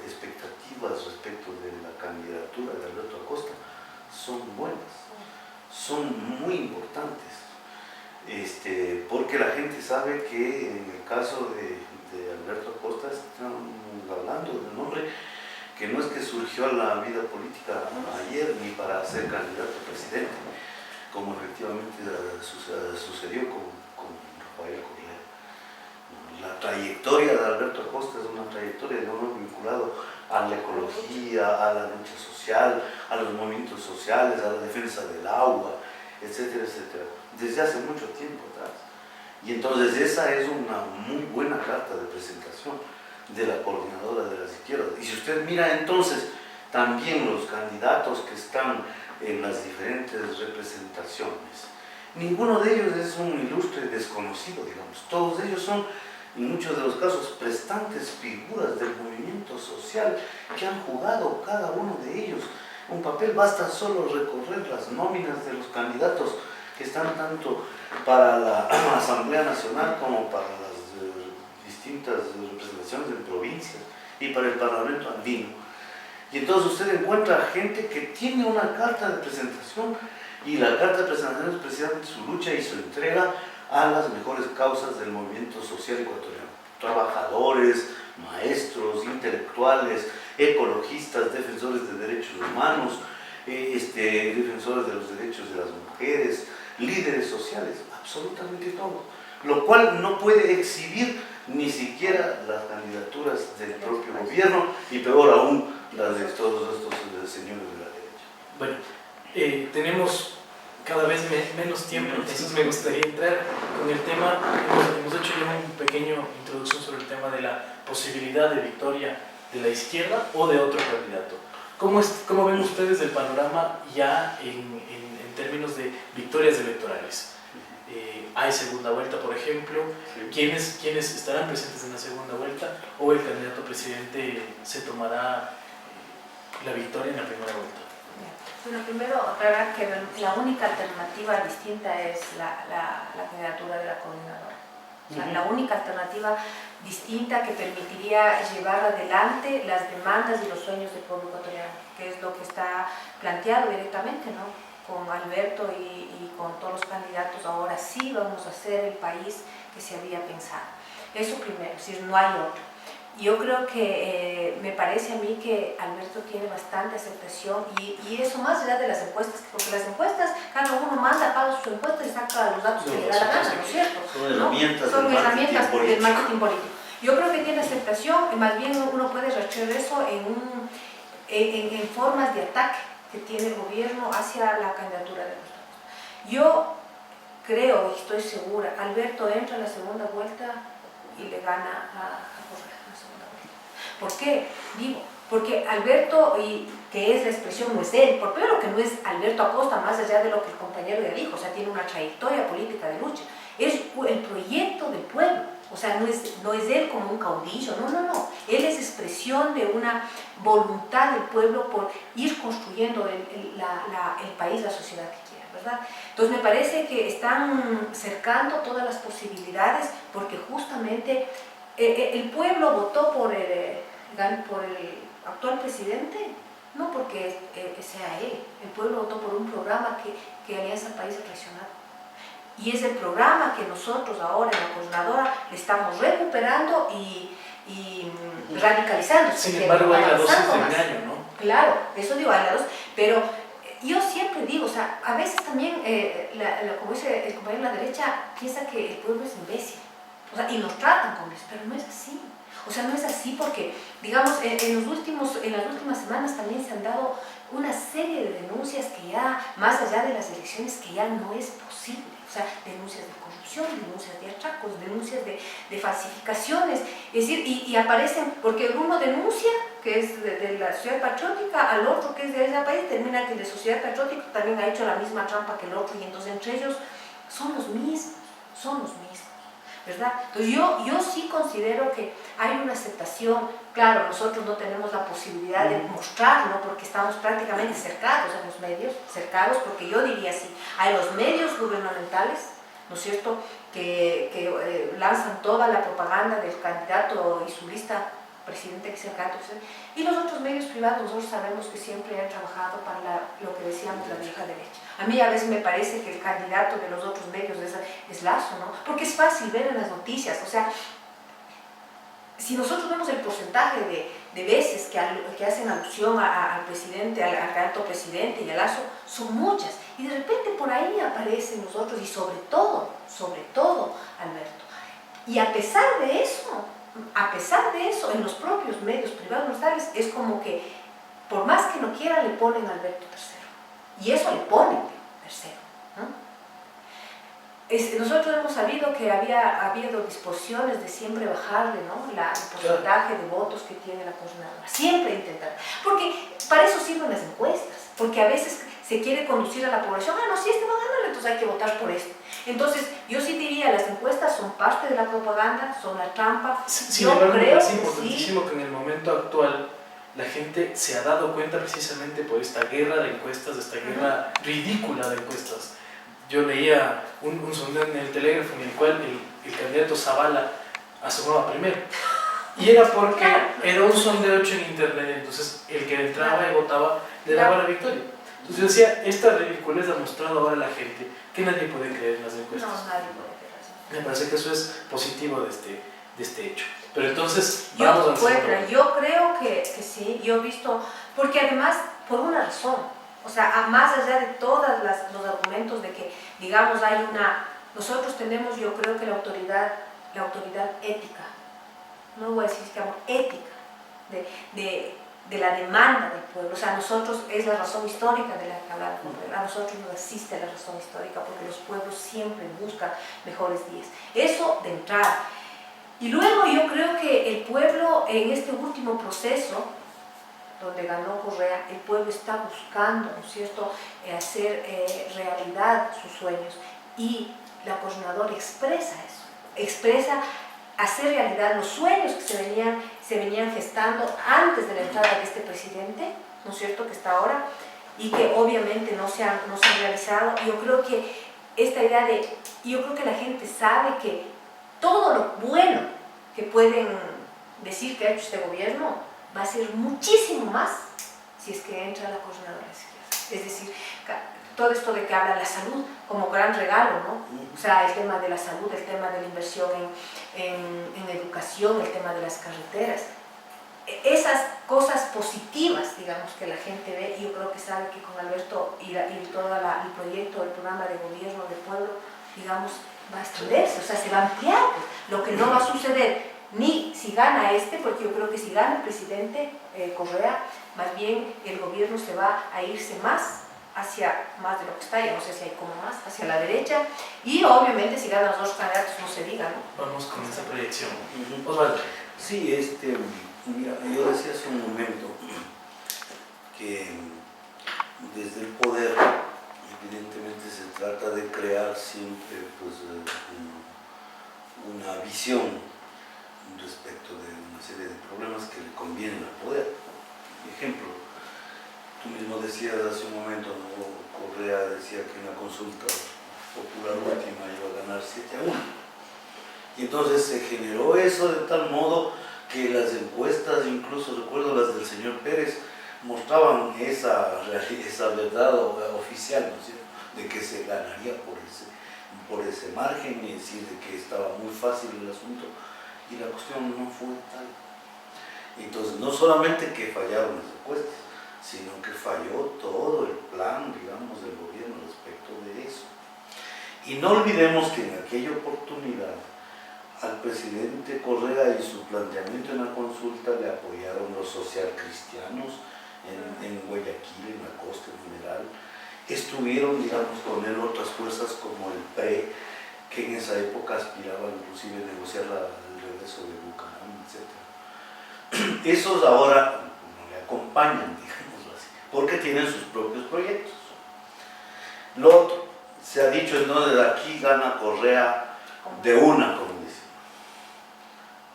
expectativas respecto de la candidatura de Alberto Acosta son buenas, son muy importantes, porque la gente sabe que en el caso de Alberto Acosta estamos hablando de un hombre que no es que surgió a la vida política ayer ni para ser candidato a presidente, como efectivamente sucedió con Rafael Correa. La trayectoria de Alberto Acosta es una trayectoria de un hombre vinculado a la ecología, a la lucha social, a los movimientos sociales, a la defensa del agua, etcétera, etcétera, desde hace mucho tiempo atrás. Y entonces esa es una muy buena carta de presentación de la coordinadora de las izquierdas. Y si usted mira entonces también los candidatos que están en las diferentes representaciones, ninguno de ellos es un ilustre desconocido, digamos. Todos ellos son, en muchos de los casos, prestantes figuras del movimiento social que han jugado cada uno de ellos un papel. Basta solo recorrer las nóminas de los candidatos que están tanto para la Asamblea Nacional como para las distintas representaciones en provincias y para el Parlamento andino. Y entonces usted encuentra gente que tiene una carta de presentación, y la carta de presentación es precisamente su lucha y su entrega a las mejores causas del movimiento social ecuatoriano. Trabajadores, maestros, intelectuales, ecologistas, defensores de derechos humanos, defensores de los derechos de las mujeres, líderes sociales, absolutamente todo. Lo cual no puede exhibir ni siquiera las candidaturas del propio gobierno, y peor aún las de todos estos señores de la derecha. Bueno, tenemos cada vez menos tiempo, entonces me gustaría entrar con el tema. Hemos hecho ya una pequeña introducción sobre el tema de la posibilidad de victoria de la izquierda o de otro candidato. ¿Cómo ven ustedes el panorama ya en términos de victorias electorales? ¿Hay segunda vuelta, por ejemplo? Sí. ¿Quiénes estarán presentes en la segunda vuelta? ¿O el candidato presidente se tomará la victoria en la primera vuelta? Bueno, primero aclarar que la única alternativa distinta es la candidatura de la coordinadora. O sea, la única alternativa distinta que permitiría llevar adelante las demandas y los sueños del pueblo ecuatoriano, que es lo que está planteado directamente, ¿no? con Alberto y con todos los candidatos, ahora sí vamos a ser el país que se había pensado. Eso primero, es decir, no hay otro. Yo creo que me parece a mí que Alberto tiene bastante aceptación y eso más allá de las encuestas, porque las encuestas, cada uno manda, paga sus encuestas y saca los datos que le da la gana, ¿no es cierto? Son herramientas, Son herramientas del del marketing político. Yo creo que tiene aceptación, y más bien uno puede rastrear eso en formas de ataque que tiene el gobierno hacia la candidatura de los. Yo creo y estoy segura, Alberto entra a la segunda vuelta y le gana a Correa en la segunda vuelta. ¿Por qué? Digo, porque Alberto, y que es la expresión, no es él, por primero que no es Alberto Acosta, más allá de lo que el compañero ya dijo, o sea, tiene una trayectoria política de lucha, es el proyecto del pueblo, o sea, no es él como un caudillo, no, él es expresión de una voluntad del pueblo por ir construyendo el país, la sociedad que quiera, ¿verdad? Entonces me parece que están cercando todas las posibilidades porque justamente el pueblo votó por el actual presidente, no porque sea él, el pueblo votó por un programa que Alianza País ha traicionado. Y es el programa que nosotros ahora en la coordinadora le estamos recuperando y radicalizando. Sin embargo, hay la dosis de engaño, ¿no? Claro, eso digo, hay la dosis, pero yo siempre digo, o sea, a veces también, como dice el compañero de la derecha, piensa que el pueblo es imbécil, o sea, y nos tratan como eso, pero no es así. O sea, no es así porque, digamos, en las últimas semanas también se han dado una serie de denuncias que ya, más allá de las elecciones, que ya no es posible. O sea, denuncias de corrupción, denuncias de atracos, denuncias de falsificaciones. Es decir, y aparecen, porque uno denuncia, que es de la Sociedad Patriótica, al otro que es de ese país, termina que de Sociedad Patriótica también ha hecho la misma trampa que el otro, y entonces entre ellos son los mismos, ¿verdad? Entonces yo sí considero que hay una aceptación. Claro, nosotros no tenemos la posibilidad de mostrarlo porque estamos prácticamente cercados en los medios, cercados porque yo diría así, hay los medios gubernamentales, ¿no es cierto?, que lanzan toda la propaganda del candidato y su lista presidente que es el candidato, y los otros medios privados nosotros sabemos que siempre han trabajado para lo que decíamos la vieja derecha. A mí a veces me parece que el candidato de los otros medios es Lazo, ¿no? Porque es fácil ver en las noticias, o sea, si nosotros vemos el porcentaje de veces que hacen alusión al presidente, al alto presidente y a Lazo, son muchas, y de repente por ahí aparecen nosotros y sobre todo Alberto. Y a pesar de eso, en los propios medios privados mortales, es como que, por más que no quiera, le ponen a Alberto tercero. Y eso le ponen tercero, ¿no? Nosotros hemos sabido que había habido disposiciones de siempre bajarle, ¿no?, el porcentaje de votos que tiene la coordinadora. Siempre intentar. Porque para eso sirven las encuestas. Porque a veces se quiere conducir a la población, no, si este va a ganar, entonces hay que votar por este. Entonces, yo sí diría, las encuestas son parte de la propaganda, son la trampa. Sin embargo, me parece importantísimo que en el momento actual la gente se ha dado cuenta precisamente por esta guerra de encuestas, esta guerra ridícula de encuestas. Yo leía un sondeo en el Telégrafo en el cual el candidato Zavala asomaba primero. Y era porque era un sondeo hecho en internet, entonces el que entraba y votaba le daba la victoria. Entonces yo decía, esta ridiculez ha mostrado ahora a la gente que nadie puede creer en las encuestas. No, nadie puede creer eso. Me parece que eso es positivo de este hecho. Pero entonces, vamos a yo creo que sí, yo he visto, porque además, por una razón, o sea, más allá de todos los argumentos de que, digamos, nosotros tenemos, yo creo que la autoridad ética, no voy a decir que ética, de la demanda del pueblo. O sea, nosotros es la razón histórica de la que hablamos, a nosotros nos asiste la razón histórica porque los pueblos siempre buscan mejores días. Eso de entrada. Y luego yo creo que el pueblo en este último proceso, donde ganó Correa, el pueblo está buscando, ¿no es cierto?, hacer realidad sus sueños, y la coordinadora expresa eso, expresa hacer realidad los sueños que se venían gestando antes de la entrada de este presidente, ¿no es cierto?, que está ahora, y que obviamente no se han realizado. Yo creo que esta idea yo creo que la gente sabe que todo lo bueno que pueden decir que ha hecho este gobierno va a ser muchísimo más si es que entra la coordinadora de izquierda. Es decir, todo esto de que habla la salud como gran regalo, ¿no? O sea, el tema de la salud, el tema de la inversión en educación, el tema de las carreteras. Esas cosas positivas, digamos, que la gente ve, yo creo que sabe que con Alberto y todo el proyecto, el programa de gobierno del pueblo, digamos, va a extenderse, o sea, se va a ampliar. Lo que no va a suceder ni si gana porque yo creo que si gana el presidente Correa, más bien el gobierno se va a irse más hacia más de lo que está, ya no sé si hay como más, hacia la derecha, y obviamente si ganan los dos candidatos no se diga, ¿no? Vamos con esa proyección. Osvaldo. Sí, mira, yo decía hace un momento que desde el poder evidentemente se trata de crear siempre pues, una visión respecto de una serie de problemas que le convienen al poder. Ejemplo, tú mismo decías hace un momento, ¿no? Correa decía que en la consulta popular última iba a ganar 7-1. Y entonces se generó eso de tal modo que las encuestas, incluso recuerdo las del señor Pérez, mostraban esa verdad oficial, ¿no es cierto?, de que se ganaría por ese margen, es decir, de que estaba muy fácil el asunto, y la cuestión no fue tal. Entonces, no solamente que fallaron las encuestas, sino que falló todo el plan, digamos, del gobierno respecto de eso. Y no olvidemos que en aquella oportunidad al presidente Correa y su planteamiento en la consulta le apoyaron los socialcristianos en Guayaquil, en la costa en general. Estuvieron, digamos, con él otras fuerzas como el PRE, que en esa época aspiraba inclusive a negociar el regreso de Bucaram, etc. Esos ahora no le acompañan, digámoslo así, porque tienen sus propios proyectos. Lo otro, se ha dicho, ¿no?, de aquí gana Correa de una, como dice,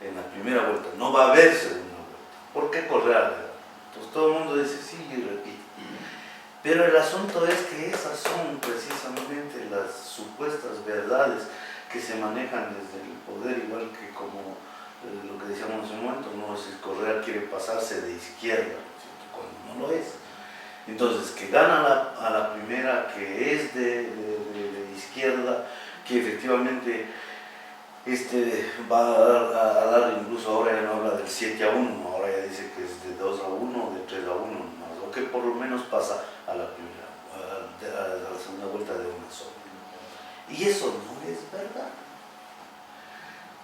en la primera vuelta. No va a haber segunda vuelta. ¿Por qué Correa? Entonces todo el mundo dice sí y repite. Pero el asunto es que esas son precisamente las supuestas verdades que se manejan desde el poder, igual que como lo que decíamos hace un momento, no, si Correa quiere pasarse de izquierda, ¿cierto?, cuando no lo es. Entonces, que gana a la primera, que es de izquierda, que efectivamente va a dar, incluso ahora ya no habla del 7-1, ahora ya dice que es de 2-1, de 3-1 más, o que por lo menos pasa a la primera, a la segunda vuelta de una sola. Y eso no es verdad.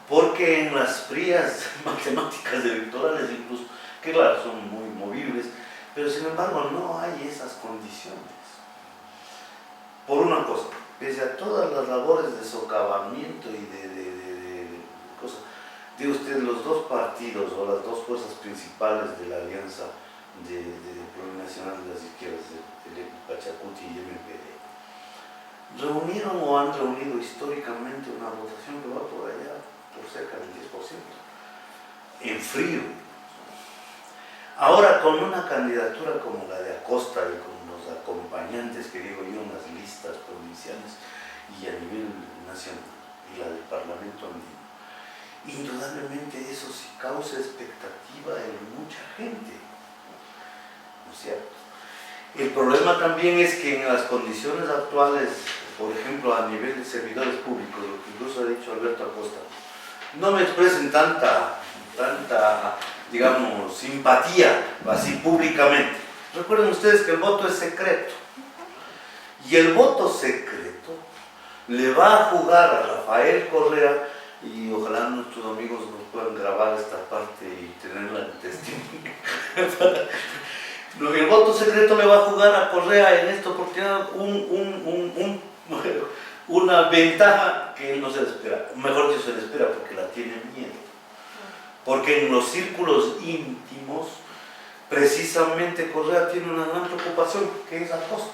Porque en las frías matemáticas electorales incluso, que claro, son muy movibles, pero sin embargo no hay esas condiciones. Por una cosa, pese a todas las labores de socavamiento y de cosas, digo usted, los dos partidos o las dos fuerzas principales de la alianza de Plurinacional de las Izquierdas, el Pachacuti y MPD, reunieron o han reunido históricamente una votación que va por allá, por cerca del 10%, en frío. Ahora, con una candidatura como la de Acosta y con los acompañantes, que digo yo, en las listas provinciales y a nivel nacional, y la del Parlamento andino, indudablemente eso sí causa expectativa en mucha gente, ¿no es cierto? El problema también es que en las condiciones actuales, por ejemplo, a nivel de servidores públicos, lo que incluso ha dicho Alberto Acosta, no me expresen tanta, digamos, simpatía, así públicamente. Recuerden ustedes que el voto es secreto. Y el voto secreto le va a jugar a Rafael Correa, y ojalá nuestros amigos nos puedan grabar esta parte y tenerla en testimonio. El voto secreto le va a jugar a Correa en esta oportunidad una ventaja que él no se le espera. Mejor dicho, se le espera porque la tiene miedo. Porque en los círculos íntimos, precisamente Correa tiene una gran preocupación, que es Acosta.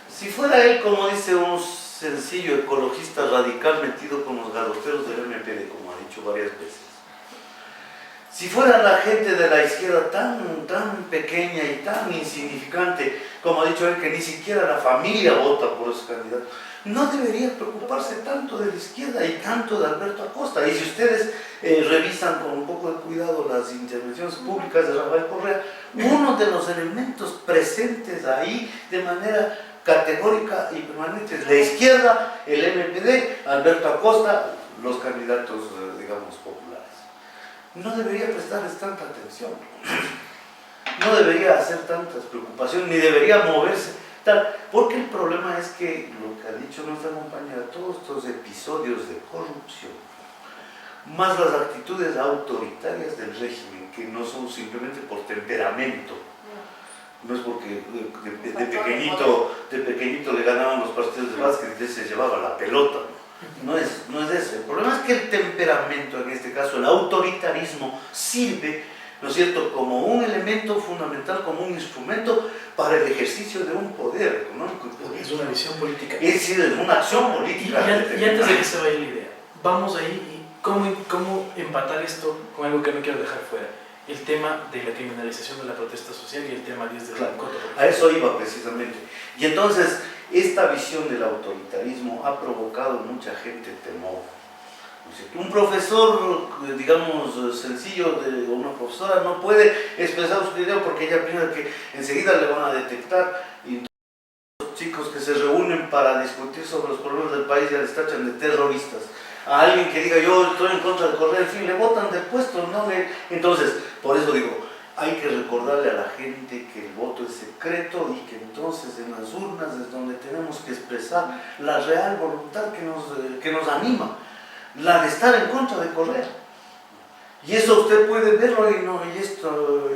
Si fuera él, como dice, un sencillo ecologista radical metido con los garroteros del MPD, como ha dicho varias veces, Si fuera la gente de la izquierda tan pequeña y tan insignificante, como ha dicho él, que ni siquiera la familia vota por esos candidatos, no debería preocuparse tanto de la izquierda y tanto de Alberto Acosta. Y si ustedes revisan con un poco de cuidado las intervenciones públicas de Rafael Correa, uno de los elementos presentes ahí de manera categórica y permanente es la izquierda, el MPD, Alberto Acosta, los candidatos, digamos, populares. No debería prestarles tanta atención, no debería hacer tantas preocupaciones, ni debería moverse tal, porque el problema es que, lo que ha dicho nuestra compañera, todos estos episodios de corrupción, más las actitudes autoritarias del régimen, que no son simplemente por temperamento, no es porque de pequeñito le ganaban los partidos de básquet y se llevaba la pelota, no es eso. El problema es que el temperamento, en este caso el autoritarismo, sirve, ¿no es cierto?, como un elemento fundamental, como un instrumento para el ejercicio de un poder económico y político. Es una visión política. Es decir, es una acción política. Y antes de que se vaya la idea, vamos ahí y cómo empatar esto con algo que no quiero dejar fuera. El tema de la criminalización de la protesta social y el tema 10 de Claro, Blancoto. a eso iba precisamente. Y entonces, esta visión del autoritarismo ha provocado en mucha gente temor. Un profesor, digamos, sencillo, o una profesora, no puede expresar su idea porque ella piensa que enseguida le van a detectar, y los chicos que se reúnen para discutir sobre los problemas del país ya les tachan de terroristas. A alguien que diga yo estoy en contra de Correa, en fin, le botan del puesto, ¿no? Entonces, por eso digo, hay que recordarle a la gente que el voto es secreto y que entonces en las urnas es donde tenemos que expresar la real voluntad que nos anima, la de estar en contra de Correa. Y eso usted puede verlo y esto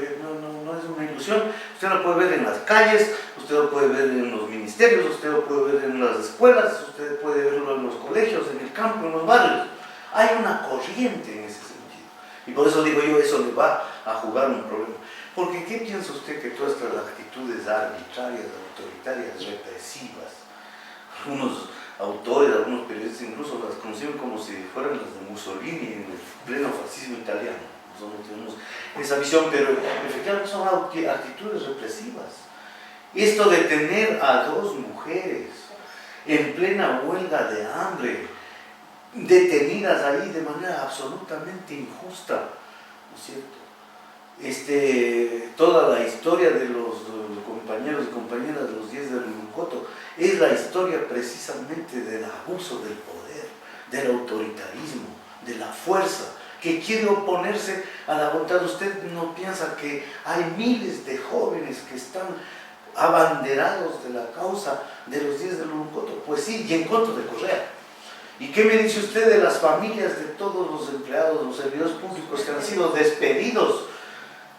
no es una ilusión. Usted lo puede ver en las calles, usted lo puede ver en los ministerios, usted lo puede ver en las escuelas, usted puede verlo en los colegios, en el campo, en los barrios. Hay una corriente en ese sentido. Y por eso digo yo, eso le va a jugar un problema. Porque ¿qué piensa usted que todas estas actitudes arbitrarias, autoritarias, represivas, algunos autores, algunos periodistas incluso las conciben como si fueran las de Mussolini en el pleno fascismo italiano? Nosotros no tenemos esa visión, pero efectivamente son actitudes represivas. Esto de tener a dos mujeres en plena huelga de hambre, detenidas ahí de manera absolutamente injusta, ¿no es cierto? Toda la historia de los compañeros y compañeras de los 10 de Blancoto es la historia precisamente del abuso del poder, del autoritarismo, de la fuerza, que quiere oponerse a la voluntad. Usted no piensa que hay miles de jóvenes que están abanderados de la causa de los 10 de Blancoto, pues sí, y en contra de Correa. ¿Y qué me dice usted de las familias de todos los empleados, los servidores públicos que han sido despedidos?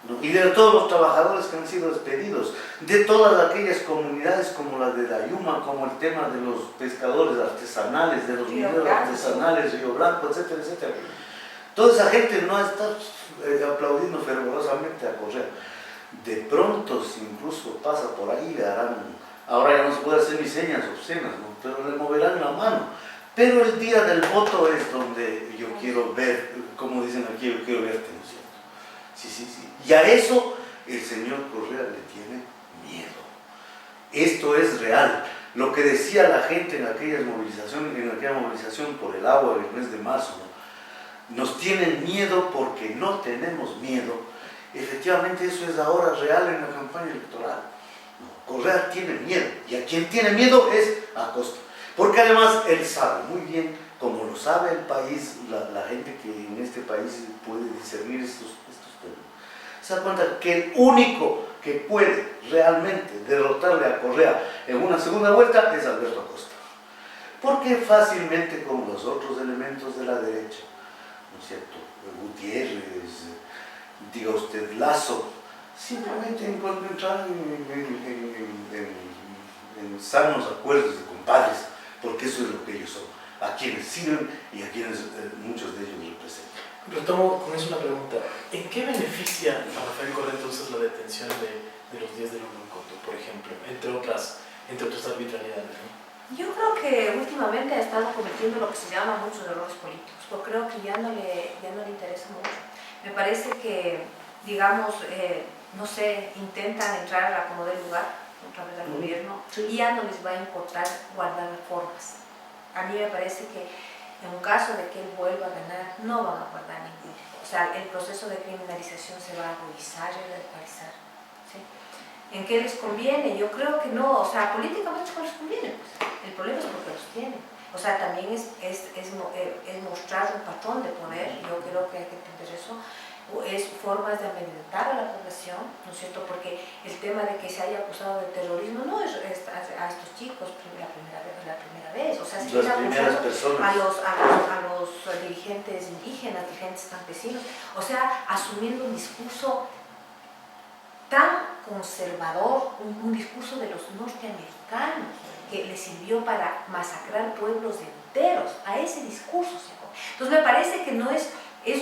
¿No? Y de todos los trabajadores que han sido despedidos, de todas aquellas comunidades como la de la Yuma, como el tema de los pescadores artesanales, de los mineros artesanales, Río Blanco, etcétera, etcétera. Toda esa gente no está aplaudiendo fervorosamente a Correa. De pronto, si incluso pasa por ahí, le harán, ahora ya no se puede hacer ni señas obscenas, ¿no? Pero le moverán la mano. Pero el día del voto es donde yo quiero ver, como dicen aquí, yo quiero verte, ¿no es cierto? Sí, sí, sí. Y a eso el señor Correa le tiene miedo. Esto es real. Lo que decía la gente en aquella movilización por el agua del mes de marzo, ¿no? Nos tienen miedo porque no tenemos miedo. Efectivamente eso es ahora real en la campaña electoral. No, Correa tiene miedo. Y a quien tiene miedo es Acosta. Porque además él sabe muy bien, como lo sabe el país, la gente que en este país puede discernir estos temas, se da cuenta que el único que puede realmente derrotarle a Correa en una segunda vuelta es Alberto Acosta. Porque fácilmente con los otros elementos de la derecha, ¿no es cierto?, Gutiérrez, diga usted Lazo, simplemente entrar en sanos acuerdos de compadres, porque eso es lo que ellos son, a quienes sirven y a quienes muchos de ellos representan. Retomo con eso una pregunta. ¿En qué beneficia a Rafael Correa entonces la detención de los 10 de Blancoto, por ejemplo, entre otras arbitrariedades, ¿no? Yo creo que últimamente ha estado cometiendo lo que se llama muchos errores políticos, porque creo que ya no le interesa mucho. Me parece que, digamos, no sé, intentan entrar a como del lugar, otra vez al gobierno, y ya no les va a importar guardar formas. A mí me parece que en un caso de que él vuelva a ganar, no van a guardar ningún. O sea, el proceso de criminalización se va a agudizar y radicalizar. ¿Sí? ¿En qué les conviene? Yo creo que no, o sea, políticamente no les conviene. Pues. El problema es porque los tienen. O sea, también es mostrar un patrón de poder, yo creo que hay que entender eso, es formas de amedrentar a la población, ¿no es cierto? Porque el tema de que se haya acusado de terrorismo no es a estos chicos la primera vez, o sea, se les acusado a los dirigentes indígenas, dirigentes campesinos, o sea, asumiendo un discurso tan conservador, un discurso de los norteamericanos, que les sirvió para masacrar pueblos enteros. A ese discurso se acabó. Entonces me parece que no es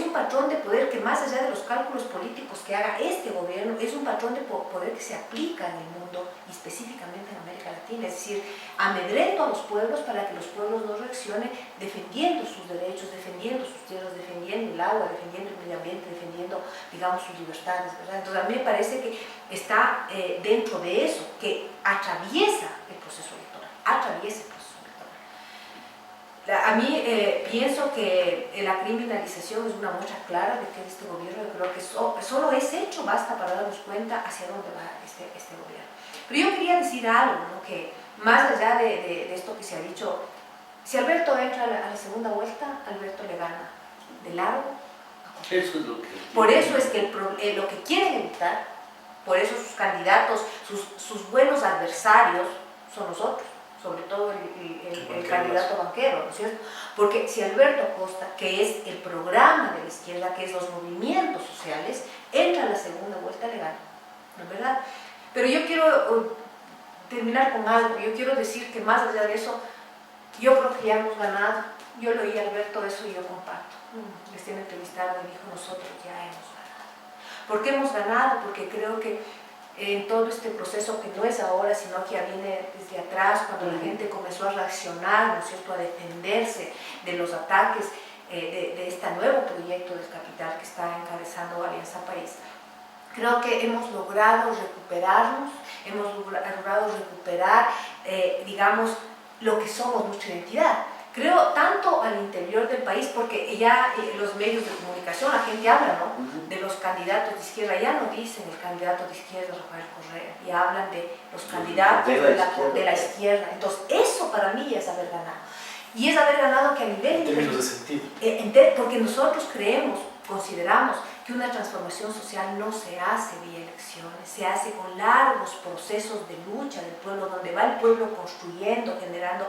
un patrón de poder que, más allá de los cálculos políticos que haga este gobierno, es un patrón de poder que se aplica en el mundo y específicamente en América Latina, es decir, amedrento a los pueblos para que los pueblos no reaccionen defendiendo sus derechos, defendiendo sus tierras, defendiendo el agua, defendiendo el medio ambiente, defendiendo, digamos, sus libertades, ¿verdad? Entonces a mí me parece que está dentro de eso, que atraviesa el proceso electoral, atraviesa el proceso. A mí pienso que la criminalización es una muestra clara de que este gobierno, yo creo que solo ese hecho basta para darnos cuenta hacia dónde va este gobierno. Pero yo quería decir algo, ¿no? Que más allá de esto que se ha dicho, si Alberto entra a la segunda vuelta, Alberto le gana de largo. Eso es lo que... Por eso es que lo que quieren evitar, por eso sus candidatos, sus buenos adversarios son los otros. Sobre todo el candidato banquero, ¿no es cierto? Porque si Alberto Acosta, que es el programa de la izquierda, que es los movimientos sociales, entra a la segunda vuelta, le gana, ¿no es verdad? Pero yo quiero terminar con algo, yo quiero decir que más allá de eso, yo creo que ya hemos ganado. Yo le oí a Alberto eso y yo comparto. Recién entrevistado me dijo, nosotros ya hemos ganado. ¿Por qué hemos ganado? Porque creo que en todo este proceso, que no es ahora, sino que ya viene desde atrás, cuando la gente comenzó a reaccionar, ¿no es cierto?, a defenderse de los ataques de este nuevo proyecto del capital que está encabezando Alianza País. Creo que hemos logrado recuperarnos, hemos logrado recuperar, digamos, lo que somos, nuestra identidad. Creo tanto al interior del país, porque ya los medios de comunicación, la gente habla, ¿no?, de los candidatos de izquierda, ya no dicen el candidato de izquierda Rafael Correa, ya hablan de los candidatos de la izquierda. Entonces eso para mí es haber ganado. Y es haber ganado que a nivel... En términos de sentido. Porque nosotros consideramos que una transformación social no se hace vía elecciones, se hace con largos procesos de lucha del pueblo, donde va el pueblo construyendo, generando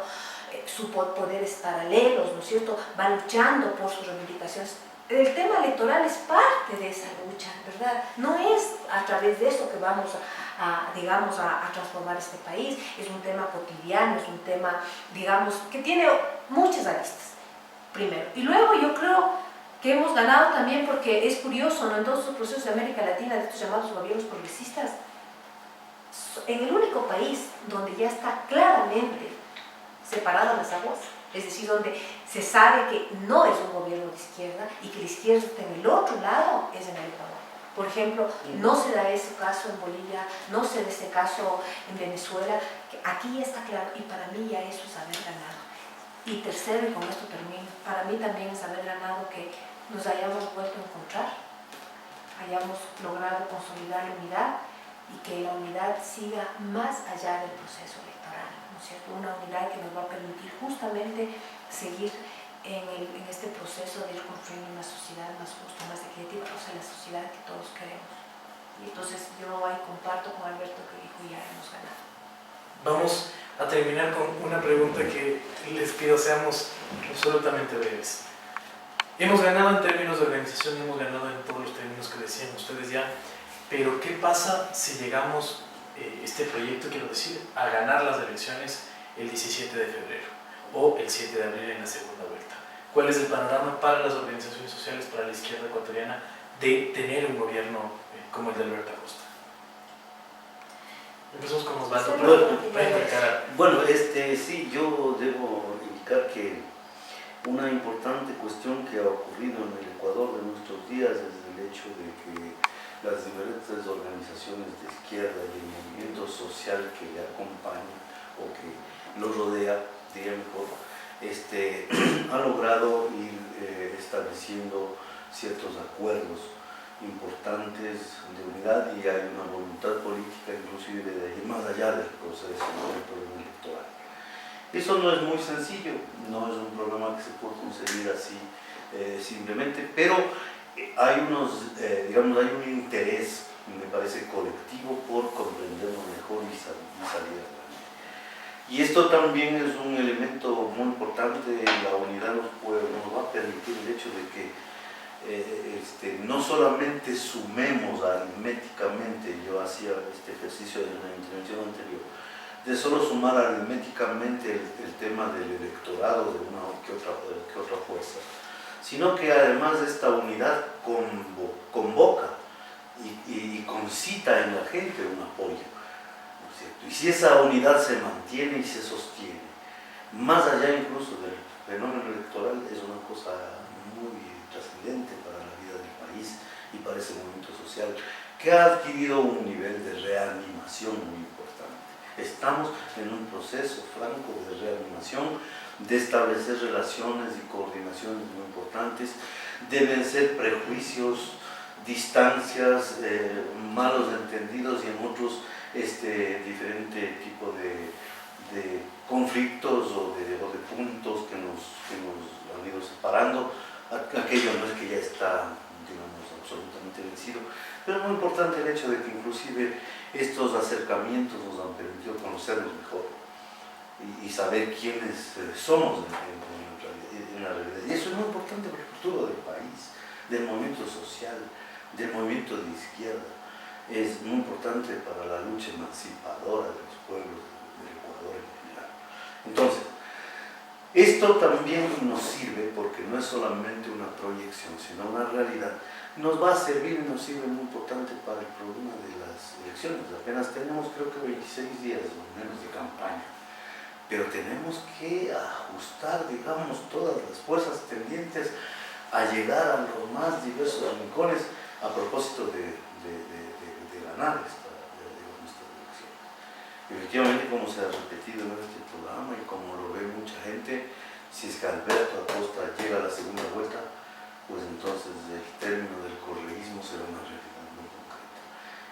sus poderes paralelos, ¿no es cierto? Va luchando por sus reivindicaciones. El tema electoral es parte de esa lucha, ¿verdad? No es a través de eso que vamos a transformar este país. Es un tema cotidiano, es un tema, digamos, que tiene muchas aristas, primero. Y luego yo creo que hemos ganado también porque es curioso, ¿no?, en todos los procesos de América Latina, de estos llamados gobiernos progresistas, en el único país donde ya está claramente separadas las aguas, es decir, donde se sabe que no es un gobierno de izquierda y que la izquierda está en el otro lado, es en el Ecuador. Por ejemplo, no se da ese caso en Bolivia, no se da ese caso en Venezuela, que aquí está claro, y para mí ya eso es haber ganado. Y tercero, y con esto termino, para mí también es haber ganado que nos hayamos vuelto a encontrar, hayamos logrado consolidar la unidad y que la unidad siga más allá del proceso electoral, ¿no es cierto? Una unidad que nos va a permitir justamente seguir en este proceso de ir construyendo una sociedad más justa, más equitativa, o sea, la sociedad que todos queremos. Y entonces yo ahí comparto con Alberto que dijo, ya hemos ganado. Vamos a terminar con una pregunta que les pido seamos absolutamente breves. Hemos ganado en términos de organización, hemos ganado en todos los términos que decían ustedes ya, pero ¿qué pasa si llegamos, este proyecto, quiero decir, a ganar las elecciones el 17 de febrero o el 7 de abril en la segunda vuelta? ¿Cuál es el panorama para las organizaciones sociales, para la izquierda ecuatoriana, de tener un gobierno como el de Alberto Acosta? Empezamos con Osvaldo para intercalar. Bueno, sí, yo debo indicar que una importante cuestión que ha ocurrido en el Ecuador de nuestros días desde el hecho de que las diferentes organizaciones de izquierda y el movimiento social que le acompaña o que lo rodea, digamos, ha logrado ir estableciendo ciertos acuerdos importantes de unidad y hay una voluntad política inclusive de ir más allá del proceso del programa electoral. Eso no es muy sencillo, no es un programa que se puede conseguir así simplemente, pero hay digamos, hay un interés, me parece, colectivo por comprenderlo mejor y salir adelante. Y esto también es un elemento muy importante, la unidad nos va a permitir el hecho de que no solamente sumemos aritméticamente, yo hacía este ejercicio en la intervención anterior, de solo sumar aritméticamente el tema del electorado de una que otra fuerza, sino que además esta unidad convoca y concita en la gente un apoyo, ¿no es cierto? Y si esa unidad se mantiene y se sostiene, más allá incluso del fenómeno electoral, es una cosa muy trascendente para la vida del país y para ese movimiento social que ha adquirido un nivel de reanimación muy importante. Estamos en un proceso franco de reanimación, de establecer relaciones y coordinaciones muy importantes, de vencer prejuicios, distancias, malos entendidos y en otros diferente tipo de conflictos o de puntos que nos han ido separando. Aquello no es que ya está, digamos, absolutamente vencido, pero es muy importante el hecho de que inclusive estos acercamientos nos han permitido conocernos mejor y saber quiénes somos en la realidad. Y eso es muy importante para el futuro del país, del movimiento social, del movimiento de izquierda. Es muy importante para la lucha emancipadora de los pueblos del Ecuador en general. Entonces, esto también nos sirve porque no es solamente una proyección, sino una realidad. Nos va a servir y nos sirve muy importante para el problema de las elecciones. Apenas tenemos, creo que 26 días o menos de campaña, pero tenemos que ajustar, digamos, todas las fuerzas tendientes a llegar a los más diversos rincones a propósito de ganar esta elección. Efectivamente, como se ha repetido en este programa y como lo ve mucha gente, si es que Alberto Acosta llega a la segunda vuelta, pues entonces el término del correísmo será una realidad muy concreta.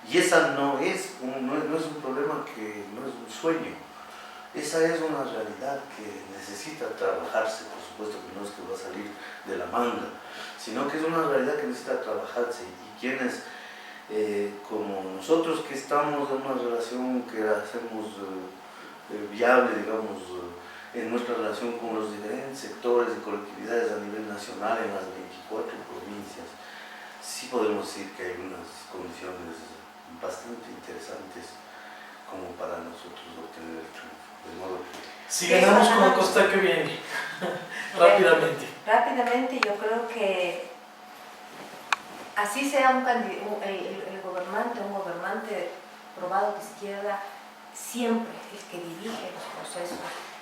Y esa no es un problema que no es un sueño, esa es una realidad que necesita trabajarse, por supuesto que no es que va a salir de la manga, sino que es una realidad que necesita trabajarse y quienes como nosotros que estamos en una relación que hacemos viable, digamos, en nuestra relación con los diferentes sectores y colectividades a nivel nacional en las 24 provincias, sí podemos decir que hay unas condiciones bastante interesantes como para nosotros obtener el triunfo. De modo que si ganamos con Acosta, que viene rápidamente. Rápidamente, yo creo que así sea un gobernante probado de izquierda, siempre el que dirige los procesos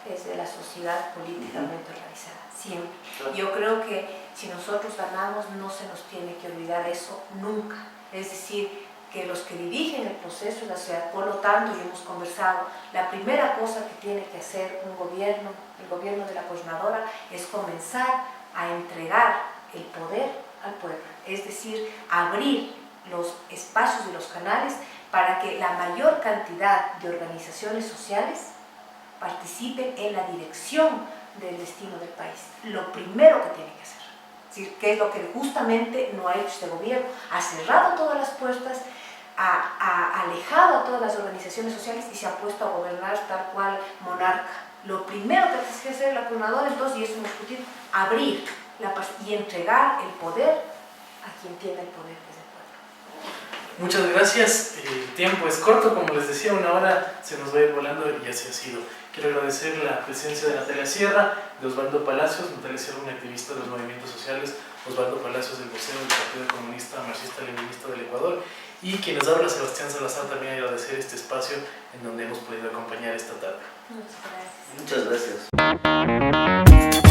es de la sociedad políticamente organizada, siempre. Yo creo que si nosotros ganamos no se nos tiene que olvidar eso nunca, es decir, que los que dirigen el proceso es la sociedad. Por lo tanto, y hemos conversado, la primera cosa que tiene que hacer un gobierno, el gobierno de la coordinadora, es comenzar a entregar el poder al pueblo, es decir, abrir los espacios y los canales para que la mayor cantidad de organizaciones sociales participen en la dirección del destino del país. Lo primero que tiene que hacer, es decir, que es lo que justamente no ha hecho este gobierno, ha cerrado todas las puertas, ha alejado a todas las organizaciones sociales y se ha puesto a gobernar tal cual monarca. Lo primero que tiene que hacer la coordinadora entonces, y eso no discutir, abrir y entregar el poder a quien tiene el poder, que es el pueblo. Muchas gracias. El tiempo es corto, como les decía, una hora se nos va a ir volando y así ha sido. Quiero agradecer la presencia de Natalia Sierra, de Osvaldo Palacios. Natalia Sierra, una activista de los movimientos sociales, Osvaldo Palacios, el vocero del Partido Comunista Marxista-Leninista del Ecuador, y quien nos habla, Sebastián Salazar. También agradecer este espacio en donde hemos podido acompañar esta tarde. Muchas gracias. Muchas gracias.